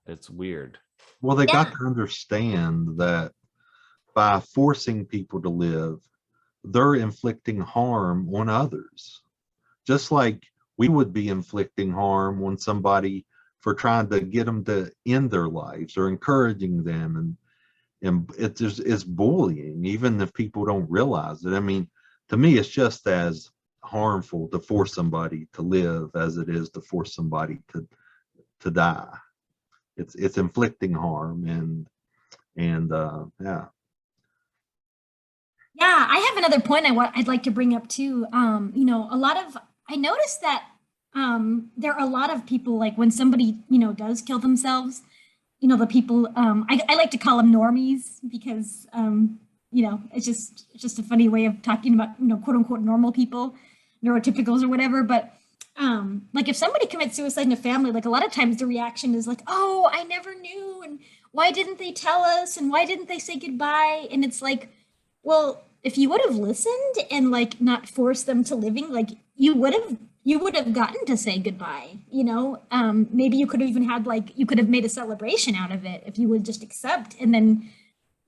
It's weird. Well, they got to understand that by forcing people to live, they're inflicting harm on others. Just like we would be inflicting harm on somebody for trying to get them to end their lives or encouraging them. And it's bullying, even if people don't realize it. I mean, to me, it's just as harmful to force somebody to live as it is to force somebody to die. It's inflicting harm, and yeah. Yeah, I have another point I'd like to bring up too. You know, I noticed that there are a lot of people, like when somebody, you know, does kill themselves, you know, the people, I like to call them normies because, you know, it's just a funny way of talking about, you know, quote unquote normal people, neurotypicals or whatever. But like if somebody commits suicide in a family, like a lot of times the reaction is like, oh, I never knew. And why didn't they tell us? And why didn't they say goodbye? And it's like, well, if you would have listened and like not forced them to living, like you would have gotten to say goodbye, you know. Maybe you could have even had, like, you could have made a celebration out of it if you would just accept, and then,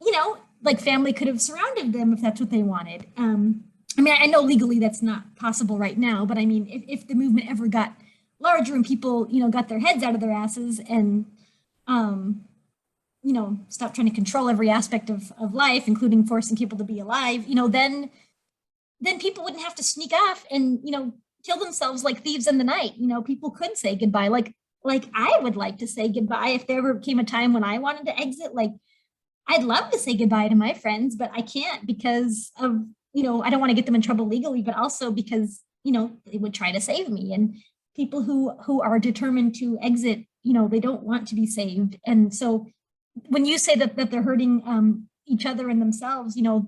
you know, like family could have surrounded them if that's what they wanted. I mean, I know legally that's not possible right now, but I mean, if the movement ever got larger and people, you know, got their heads out of their asses and, you know, stop trying to control every aspect of life, including forcing people to be alive, you know, then people wouldn't have to sneak off and, you know, kill themselves like thieves in the night. You know, people could say goodbye. Like I would like to say goodbye if there ever came a time when I wanted to exit. Like, I'd love to say goodbye to my friends, but I can't because of, you know, I don't want to get them in trouble legally, but also because, you know, they would try to save me. And people who are determined to exit, you know, they don't want to be saved. And so when you say that they're hurting, each other and themselves, the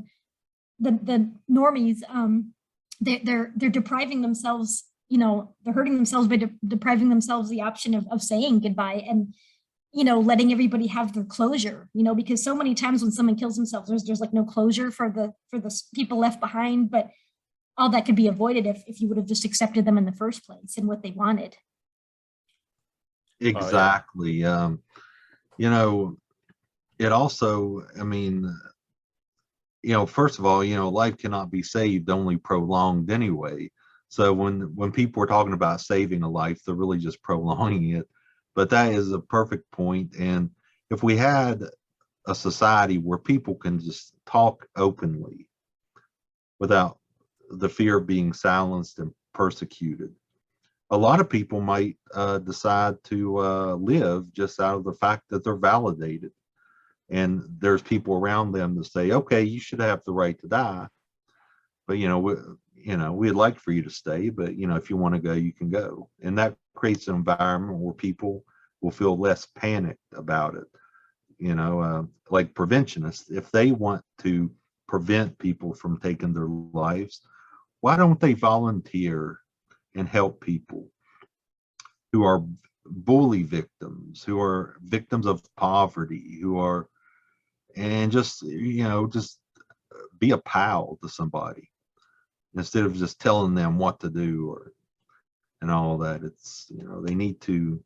normies, they're depriving themselves, they're hurting themselves by depriving themselves the option of saying goodbye and, letting everybody have their closure, because so many times when someone kills themselves, there's like no closure for the people left behind, but all that could be avoided if you would have just accepted them in the first place and what they wanted. Exactly. It also, I mean, first of all, life cannot be saved, only prolonged anyway. So when people are talking about saving a life, they're really just prolonging it. But that is a perfect point. And if we had a society where people can just talk openly without the fear of being silenced and persecuted, a lot of people might decide to live just out of the fact that they're validated. And there's people around them to say, okay, you should have the right to die. But, we'd like for you to stay, but, if you want to go, you can go. And that creates an environment where people will feel less panicked about it. Like preventionists, if they want to prevent people from taking their lives, why don't they volunteer and help people who are bully victims, who are victims of poverty, and just be a pal to somebody instead of just telling them what to do and all that. It's, they need to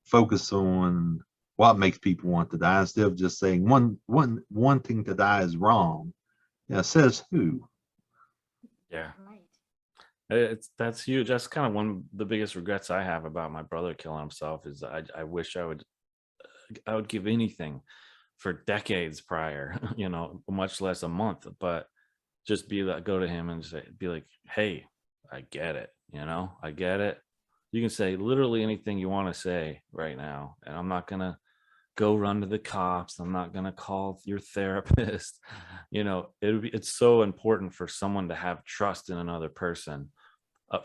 focus on what makes people want to die instead of just saying wanting to die is wrong. Says who? Yeah. Right. That's huge. That's kind of one of the biggest regrets I have about my brother killing himself is I wish I would give anything for decades prior, much less a month, but just go to him and be like, hey, I get it. I get it. You can say literally anything you want to say right now. And I'm not going to go run to the cops. I'm not going to call your therapist. It's so important for someone to have trust in another person,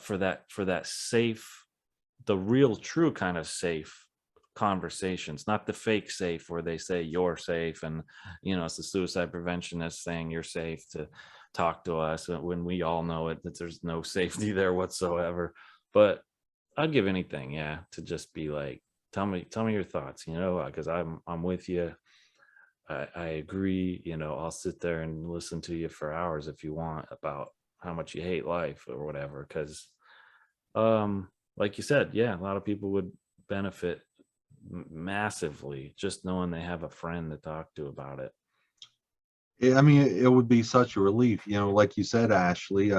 for that safe, the real true kind of safe conversations, not the fake safe where they say you're safe and it's the suicide preventionist saying you're safe to talk to us when we all know that there's no safety there whatsoever. But I'd give anything, to just be like, tell me your thoughts, because I'm with you. I agree, I'll sit there and listen to you for hours if you want about how much you hate life or whatever, because like you said, a lot of people would benefit massively just knowing they have a friend to talk to about it. I mean, it would be such a relief, like you said, Ashley,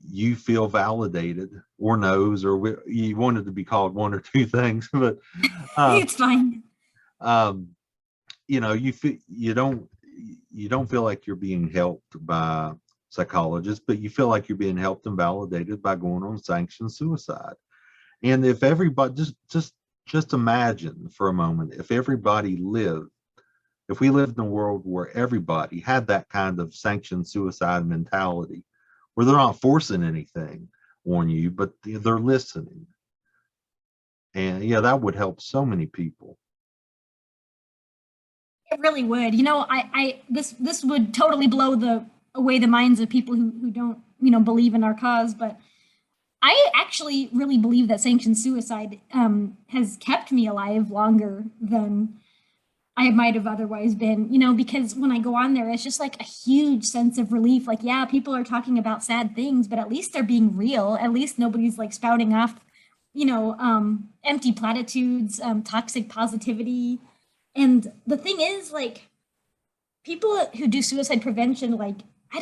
you feel validated, or knows, or you wanted to be called one or two things, but It's fine. You don't feel like you're being helped by psychologists, but you feel like you're being helped and validated by going on sanctioned suicide. And if everybody just imagine for a moment, if we lived in a world where everybody had that kind of sanctioned suicide mentality, where they're not forcing anything on you, but they're listening. And that would help so many people. It really would. This would totally blow away the minds of people who don't, believe in our cause. But I actually really believe that sanctioned suicide has kept me alive longer than I might have otherwise been, because when I go on there, it's just like a huge sense of relief. Like, people are talking about sad things, but at least they're being real. At least nobody's like spouting off, empty platitudes, toxic positivity. And the thing is, like, people who do suicide prevention, like, I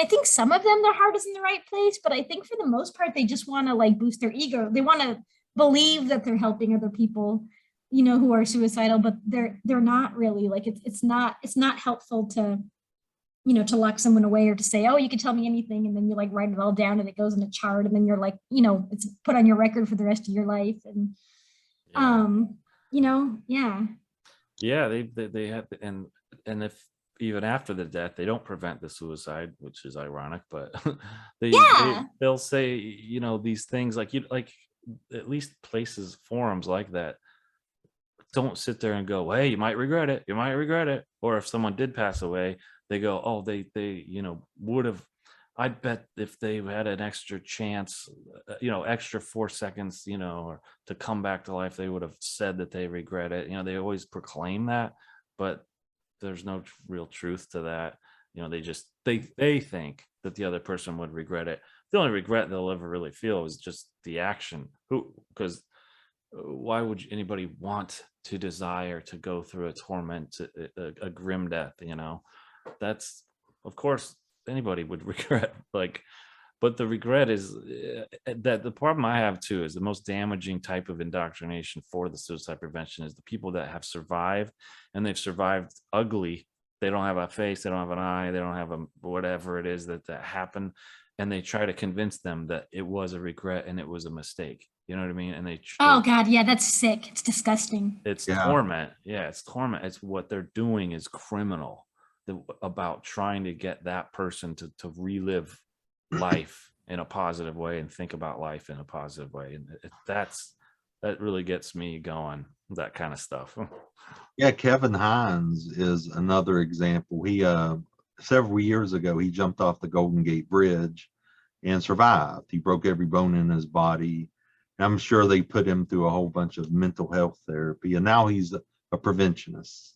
think some of them, their heart is in the right place, but I think for the most part, they just want to like boost their ego. They want to believe that they're helping other people, who are suicidal, but they're not really. Like, it's not helpful to, to lock someone away or to say, oh, you can tell me anything. And then you like write it all down and it goes in a chart. And then you're like, it's put on your record for the rest of your life. And, they have, and if even after the death they don't prevent the suicide, which is ironic, but they'll say these things like at least places, forums like that don't sit there and go, hey, you might regret it. You might regret it. Or if someone did pass away, they go, oh, they would have, I bet if they had an extra chance, extra 4 seconds, or to come back to life, they would have said that they regret it. They always proclaim that, but there's no real truth to that. They just, they think that the other person would regret it. The only regret they'll ever really feel is just the action. Because why would anybody want to desire to go through a torment, a grim death? That's, of course, anybody would regret. But the regret is that the problem I have too is the most damaging type of indoctrination for the suicide prevention is the people that have survived, and they've survived ugly. They don't have a face, they don't have an eye, they don't have a whatever it is that happened, and they try to convince them that it was a regret and it was a mistake. You know what I mean? And oh God, yeah, that's sick. It's disgusting. It's torment. Yeah, it's torment. It's what they're doing is criminal. About trying to get that person to relive life in a positive way and think about life in a positive way, and that really gets me going, that kind of stuff. Yeah, Kevin Hines is another example. He several years ago he jumped off the Golden Gate Bridge and survived. He broke every bone in his body. I'm sure they put him through a whole bunch of mental health therapy, and now he's a preventionist.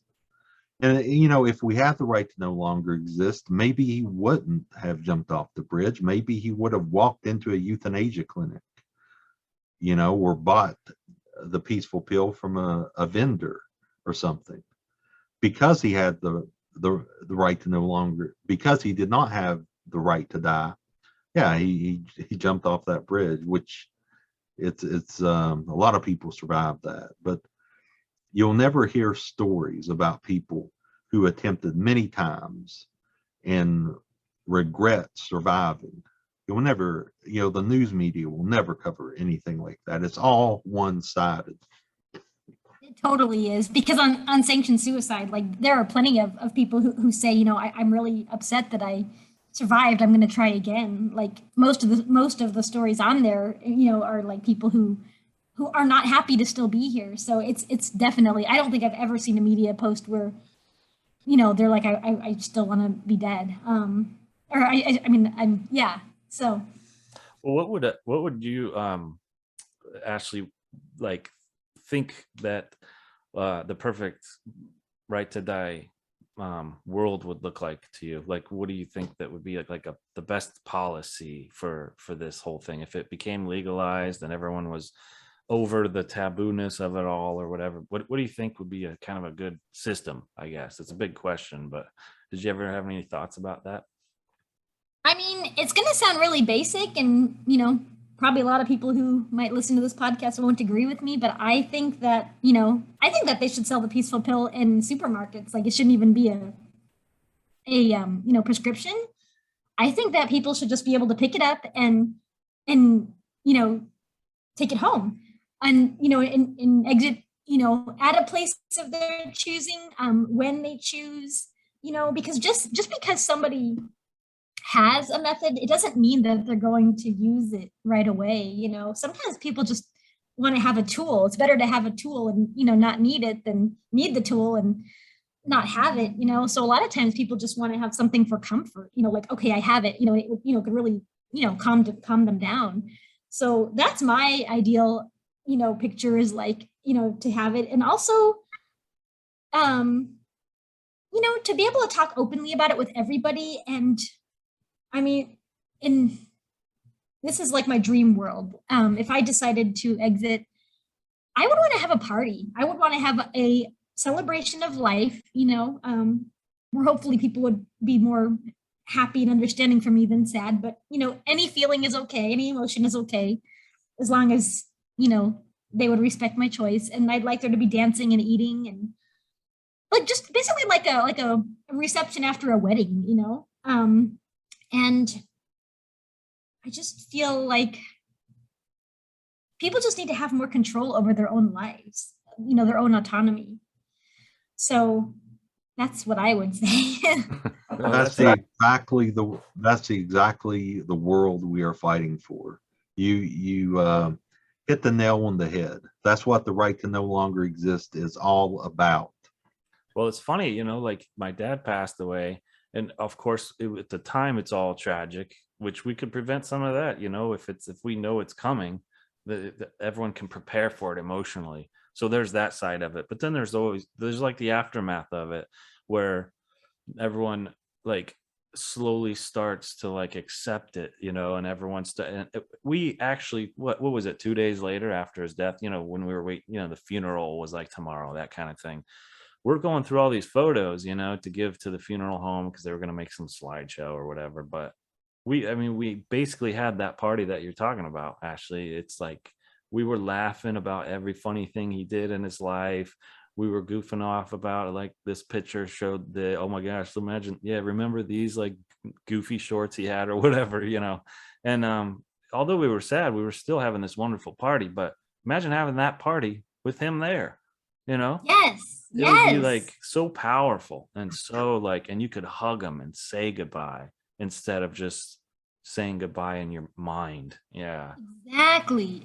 And if we had the right to no longer exist, maybe he wouldn't have jumped off the bridge. Maybe he would have walked into a euthanasia clinic, or bought the peaceful pill from a vendor or something, because he had the right to no longer, because he did not have the right to die. Yeah, he jumped off that bridge, which it's a lot of people survived that, but you'll never hear stories about people who attempted many times and regret surviving. You'll never, the news media will never cover anything like that. It's all one-sided. It totally is, because on unsanctioned suicide, there are plenty of people who say, I'm really upset that I survived. I'm going to try again. Most of the stories on there, are people who are not happy to still be here. So it's definitely, I don't think I've ever seen a media post where, they're like, I still want to be dead. So. Well, what would you, Ashlee, think that the perfect right to die world would look like to you? What do you think that would be the best policy for this whole thing if it became legalized and everyone was over the taboo-ness of it all, or whatever? What do you think would be a kind of a good system? I guess it's a big question, but did you ever have any thoughts about that? I mean, it's going to sound really basic, and probably a lot of people who might listen to this podcast won't agree with me, but I think that they should sell the peaceful pill in supermarkets. It shouldn't even be a prescription. I think that people should just be able to pick it up and take it home, and and exit at a place of their choosing, when they choose, because just because somebody has a method, it doesn't mean that they're going to use it right away. Sometimes people just want to have a tool. It's better to have a tool and not need it than need the tool and not have it. So a lot of times people just want to have something for comfort, okay, I have it, it could really calm them down. So that's my ideal picture, is to have it, and also to be able to talk openly about it with everybody. And I mean, this is my dream world. If I decided to exit, I would want to have a party. I would want to have a celebration of life, where hopefully people would be more happy and understanding for me than sad. But, any feeling is okay. Any emotion is okay, as long as, they would respect my choice. And I'd like there to be dancing and eating, and just basically like a reception after a wedding, and I just feel like people just need to have more control over their own lives, their own autonomy. So that's what I would say. That's exactly the world we are fighting for. You hit the nail on the head. That's what the right to no longer exist is all about. Well, it's funny, you know, like my dad passed away, and of course, at the time, it's all tragic, which we could prevent some of that, you know, if we know it's coming, everyone can prepare for it emotionally. So there's that side of it. But then there's like the aftermath of it, where everyone like slowly starts to like accept it, you know, and we actually, what was it, 2 days later after his death, you know, when we were waiting, you know, the funeral was like tomorrow, that kind of thing. We're going through all these photos, you know, to give to the funeral home because they were going to make some slideshow or whatever. But we basically had that party that you're talking about, Ashlee. It's like we were laughing about every funny thing he did in his life. We were goofing off about it. Like this picture showed oh my gosh, imagine, yeah, remember these like goofy shorts he had or whatever, you know. And although we were sad, we were still having this wonderful party. But imagine having that party with him there, you know. Yes. It would be like so powerful and so like, and you could hug him and say goodbye instead of just saying goodbye in your mind. Yeah. Exactly.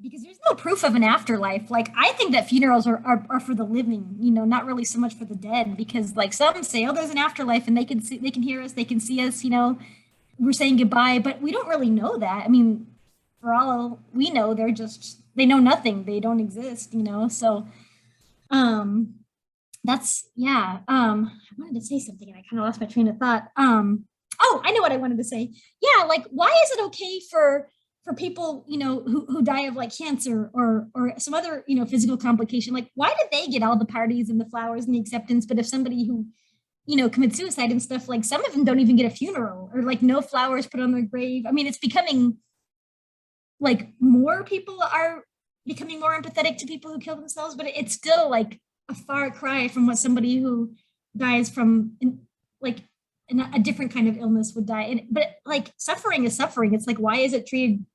Because there's no proof of an afterlife. Like, I think that funerals are for the living, you know, not really so much for the dead, because like some say, oh, there's an afterlife and they can hear us, they can see us, you know, we're saying goodbye, but we don't really know that. I mean, for all we know, they know nothing. They don't exist, you know? So, that's, yeah. I wanted to say something and I kind of lost my train of thought. Oh, I know what I wanted to say. Yeah, like, why is it okay for people, you know, who die of like cancer or some other, you know, physical complication? Like, why did they get all the parties and the flowers and the acceptance? But if somebody who, you know, commits suicide and stuff, like some of them don't even get a funeral or like no flowers put on their grave. I mean, it's becoming like more people are becoming more empathetic to people who kill themselves, but it's still like a far cry from what somebody who dies from a different kind of illness would die. But like, suffering is suffering. It's like, why is it treated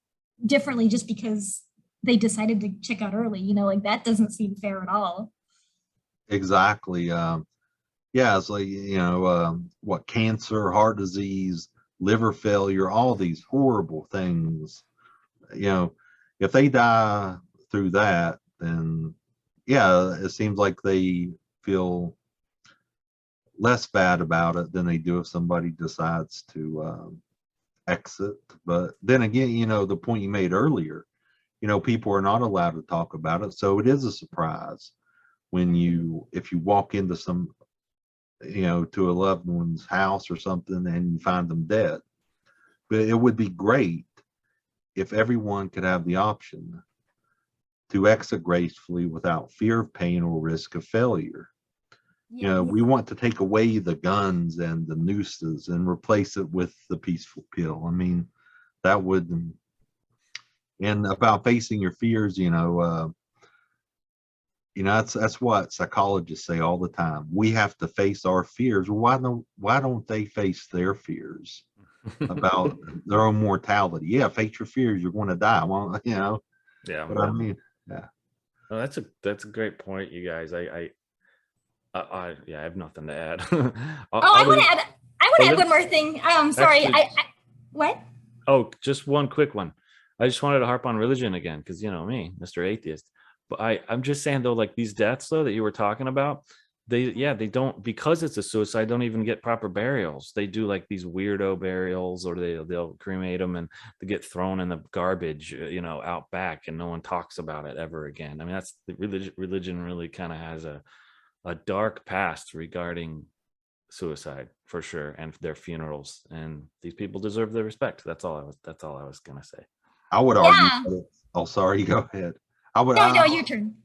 differently just because they decided to check out early? You know, like that doesn't seem fair at all. Exactly. Yeah, it's like, you know, what, cancer, heart disease, liver failure, all these horrible things. You know, if they die through that, then yeah, it seems like they feel less bad about it than they do if somebody decides to exit. But then again, you know, the point you made earlier, you know, people are not allowed to talk about it, so it is a surprise if you walk into some, you know, to a loved one's house or something and you find them dead. But it would be great if everyone could have the option to exit gracefully without fear of pain or risk of failure. You know, we want to take away the guns and the nooses and replace it with the peaceful pill. I mean, that would, and about facing your fears, that's what psychologists say all the time. We have to face our fears. Why don't they face their fears about their own mortality? Yeah, face your fears. You're going to die. Well, you know. Yeah. But I mean, yeah. Oh, that's a great point, you guys. I have nothing to add. I want to add one more thing. Sorry. Actually, What? Oh, just one quick one. I just wanted to harp on religion again, because you know me, Mr. Atheist. But I'm just saying though, like these deaths though that you were talking about, they don't, because it's a suicide, don't even get proper burials. They do like these weirdo burials, or they'll cremate them and they get thrown in the garbage, you know, out back, and no one talks about it ever again. I mean, that's the religion really kind of has a dark past regarding suicide for sure, and their funerals, and these people deserve their respect. That's all I was gonna say. I would argue. Oh, sorry, go ahead. No, your turn.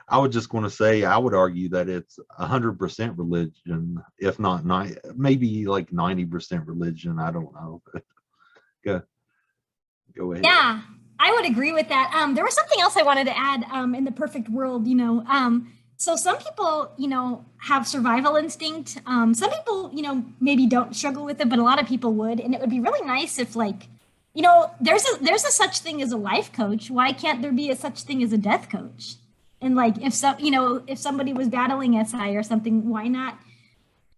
I was just going to say, I would argue that it's 100% religion, if not maybe like 90% religion. I don't know. But go ahead. Yeah, I would agree with that. There was something else I wanted to add. In the perfect world, you know, so some people, you know, have survival instinct. Some people, you know, maybe don't struggle with it, but a lot of people would. And it would be really nice if, like, you know, there's a such thing as a life coach. Why can't there be a such thing as a death coach? And like, if somebody was battling SI or something, why not?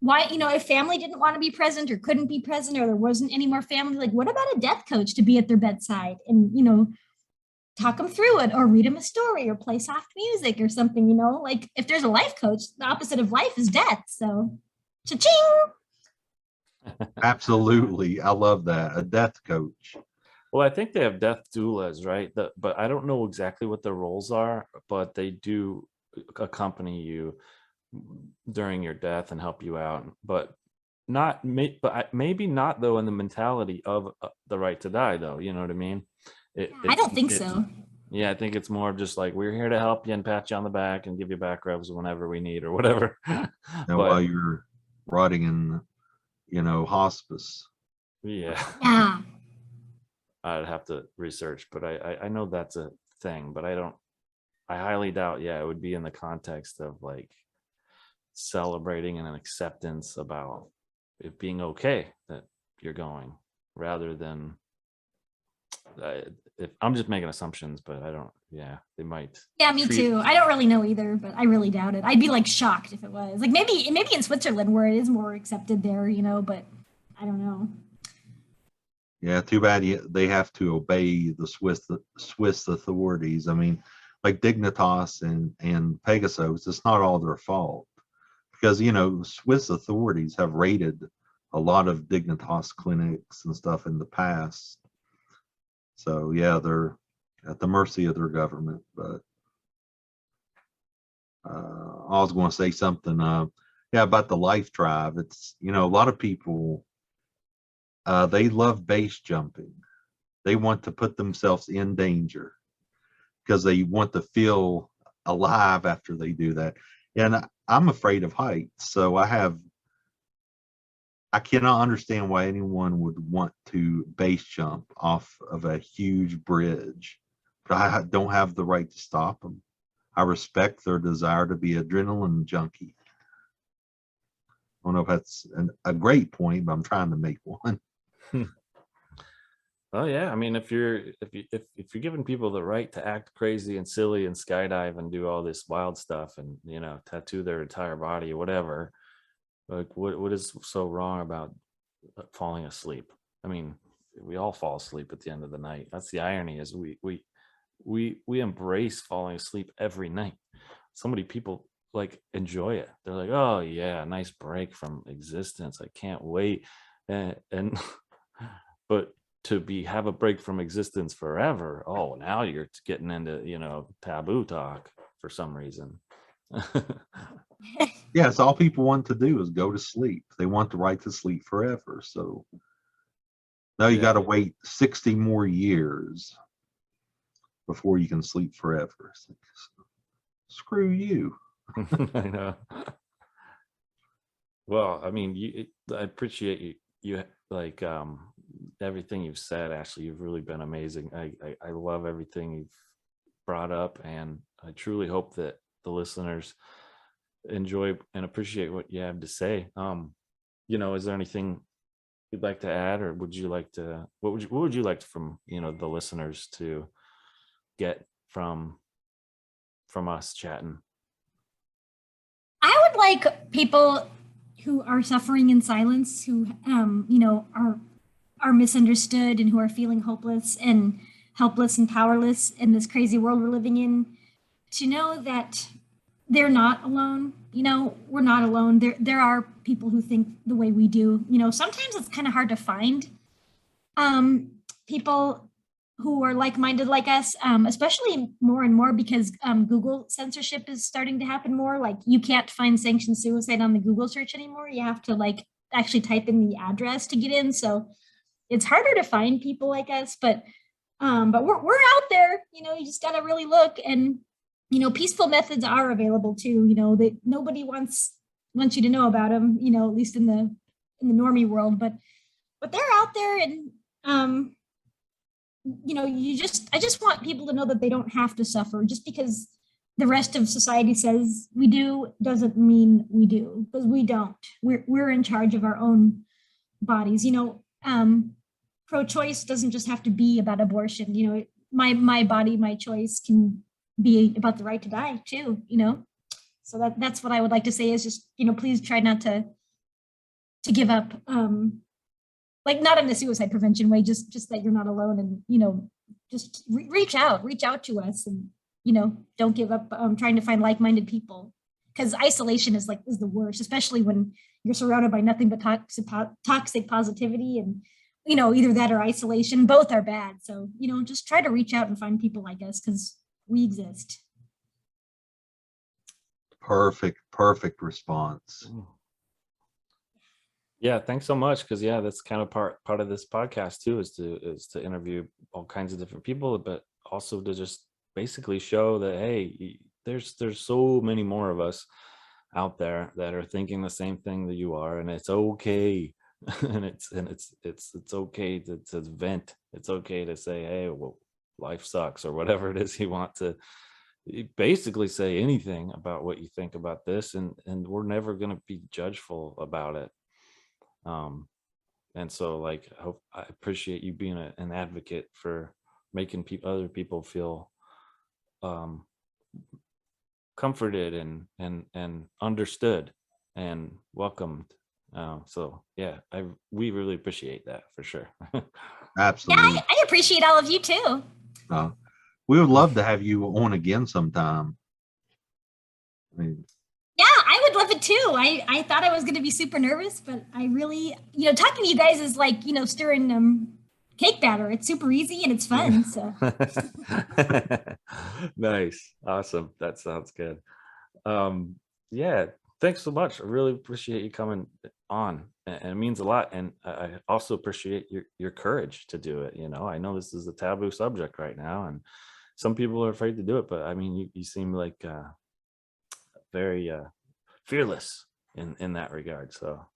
Why, you know, if family didn't want to be present or couldn't be present, or there wasn't any more family, like, what about a death coach to be at their bedside and, you know, talk them through it, or read them a story, or play soft music or something, you know, like if there's a life coach, the opposite of life is death. So cha-ching. Absolutely. I love that. A death coach. Well, I think they have death doulas, right? But I don't know exactly what their roles are, but they do accompany you during your death and help you out. But maybe not though in the mentality of the right to die, though. You know what I mean? I don't think so. Yeah, I think it's more of just like, we're here to help you and pat you on the back and give you back rubs whenever we need or whatever. And while you're rotting in, you know, hospice. Yeah. Yeah. I'd have to research, but I know that's a thing, but I highly doubt, yeah, it would be in the context of like celebrating and an acceptance about it being okay that you're going, rather than if I'm just making assumptions, but I don't, yeah, they might. Yeah, me too. I don't really know either, but I really doubt it. I'd be like shocked if it was like, maybe in Switzerland where it is more accepted there, you know, but I don't know. Yeah, too bad they have to obey the Swiss authorities. I mean, like Dignitas and Pegasus, it's not all their fault, because, you know, Swiss authorities have raided a lot of Dignitas clinics and stuff in the past. So yeah, they're at the mercy of their government. But I was going to say something, yeah, about the Life Tribe. It's, you know, a lot of people, they love base jumping. They want to put themselves in danger because they want to feel alive after they do that. And I'm afraid of heights, so I cannot understand why anyone would want to base jump off of a huge bridge, but I don't have the right to stop them. I respect their desire to be adrenaline junkie. I don't know if that's a great point, but I'm trying to make one. Oh yeah, I mean, if you're giving people the right to act crazy and silly and skydive and do all this wild stuff and, you know, tattoo their entire body or whatever, like what is so wrong about falling asleep? I mean, we all fall asleep at the end of the night. That's the irony, is we embrace falling asleep every night. So many people like enjoy it. They're like, oh yeah, nice break from existence, I can't wait. And but to have a break from existence forever, oh, now you're getting into, you know, taboo talk for some reason. Yes, all people want to do is go to sleep. They want the right to sleep forever. So now you got to wait 60 more years before you can sleep forever. So, screw you. I know. Well, I mean, I appreciate you like everything you've said, Ashlee. You've really been amazing. I love everything you've brought up, and I truly hope that the listeners enjoy and appreciate what you have to say. You know, is there anything you'd like to add, or would you like to, what would you like from, you know, the listeners to get from us chatting? I would like people who are suffering in silence, who you know, are misunderstood, and who are feeling hopeless and helpless and powerless in this crazy world we're living in, to know that they're not alone. You know, we're not alone. There are people who think the way we do. You know, sometimes it's kind of hard to find people who are like-minded like us, especially more and more because Google censorship is starting to happen more. Like, you can't find sanctioned suicide on the Google search anymore. You have to like actually type in the address to get in. So it's harder to find people like us, but we're out there. You know, you just got to really look. And you know, peaceful methods are available too. You know, that nobody wants you to know about them. You know, at least in the normie world, but they're out there. And you know, I just want people to know that they don't have to suffer. Just because the rest of society says we do doesn't mean we do, because we don't. We're in charge of our own bodies. You know, pro-choice doesn't just have to be about abortion. You know, my body, my choice can be about the right to die too, you know? So that's what I would like to say, is just, you know, please try not to give up, like not in a suicide prevention way, just that you're not alone, and, you know, just reach out to us, and, don't give up trying to find like-minded people, because isolation is the worst, especially when you're surrounded by nothing but toxic positivity, and, either that or isolation. Both are bad. So, just try to reach out and find people like us, because we exist. Perfect response. Yeah, thanks so much. Because that's kind of part of this podcast too, is to interview all kinds of different people, but also to just basically show that, hey, there's so many more of us out there that are thinking the same thing that you are, and it's okay. and it's okay to vent. It's okay to say, hey, well, life sucks, or whatever it is you want to basically say anything about what you think about this, and we're never going to be judgeful about it. And so I appreciate you being an advocate for making other people feel comforted and understood and welcomed. So we really appreciate that, for sure. Absolutely. Yeah, I appreciate all of you too. We would love to have you on again sometime. Yeah, I would love it too. I thought I was going to be super nervous, but I really, talking to you guys is like, stirring cake batter. It's super easy and it's fun. So nice. Awesome. That sounds good. Thanks so much. I really appreciate you coming on, and it means a lot. And I also appreciate your courage to do it. I know this is a taboo subject right now, and some people are afraid to do it, but I mean, you seem like very fearless in that regard. So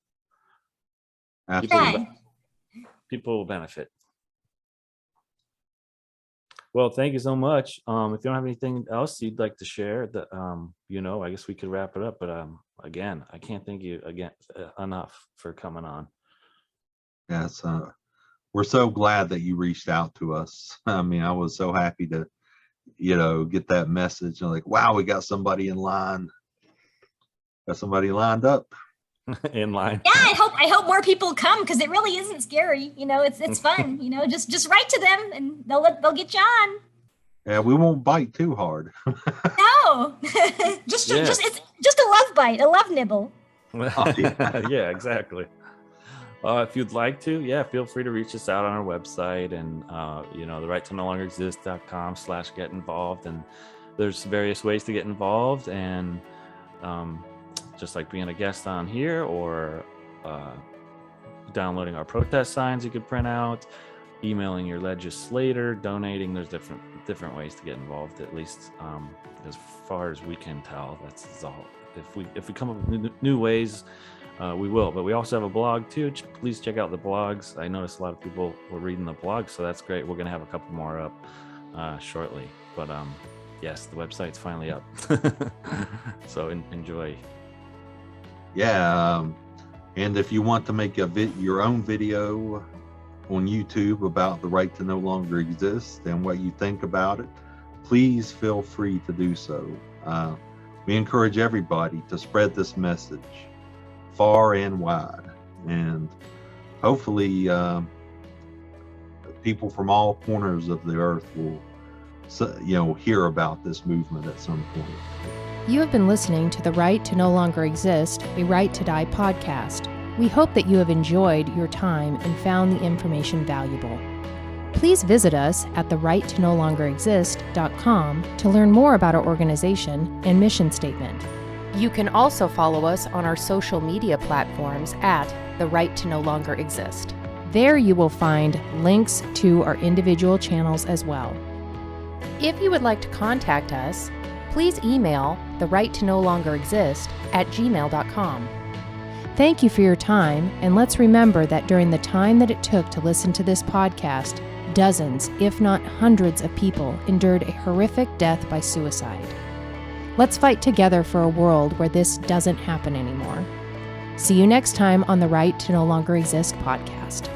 absolutely, people will benefit. Well, thank you so much. If you don't have anything else you'd like to share, that I guess we could wrap it up. But again, I can't thank you enough for coming on. Yes, we're so glad that you reached out to us. I mean, I was so happy to, get that message, and wow, we got somebody in line. Got somebody lined up. In line. Yeah, I hope more people come, because it really isn't scary. It's fun. Just write to them and they'll get you on. Yeah, we won't bite too hard. No, just it's just a love bite, a love nibble. Yeah, exactly. If you'd like to, feel free to reach us out on our website, and the righttodnolongerexist.com/get involved. And there's various ways to get involved, and just like being a guest on here, or downloading our protest signs you could print out, emailing your legislator, donating. There's different ways to get involved, at least as far as we can tell. That's all. If we come up with new ways, we will. But we also have a blog too. Please check out the blogs. I noticed a lot of people were reading the blog, so that's great. We're going to have a couple more up shortly. But yes, the website's finally up. So enjoy. Yeah, and if you want to make your own video on YouTube about the right to no longer exist and what you think about it, please feel free to do so. We encourage everybody to spread this message far and wide, and hopefully people from all corners of the earth will hear about this movement at some point. You have been listening to the Right to No Longer Exist, a Right to Die podcast. We hope that you have enjoyed your time and found the information valuable. Please visit us at righttodnolongerexist.com to learn more about our organization and mission statement. You can also follow us on our social media platforms at The Right to No Longer Exist. There you will find links to our individual channels as well. If you would like to contact us, please email therightttonolongerexist@gmail.com. Thank you for your time, and let's remember that during the time that it took to listen to this podcast, dozens, if not hundreds of people endured a horrific death by suicide. Let's fight together for a world where this doesn't happen anymore. See you next time on the Right to No Longer Exist podcast.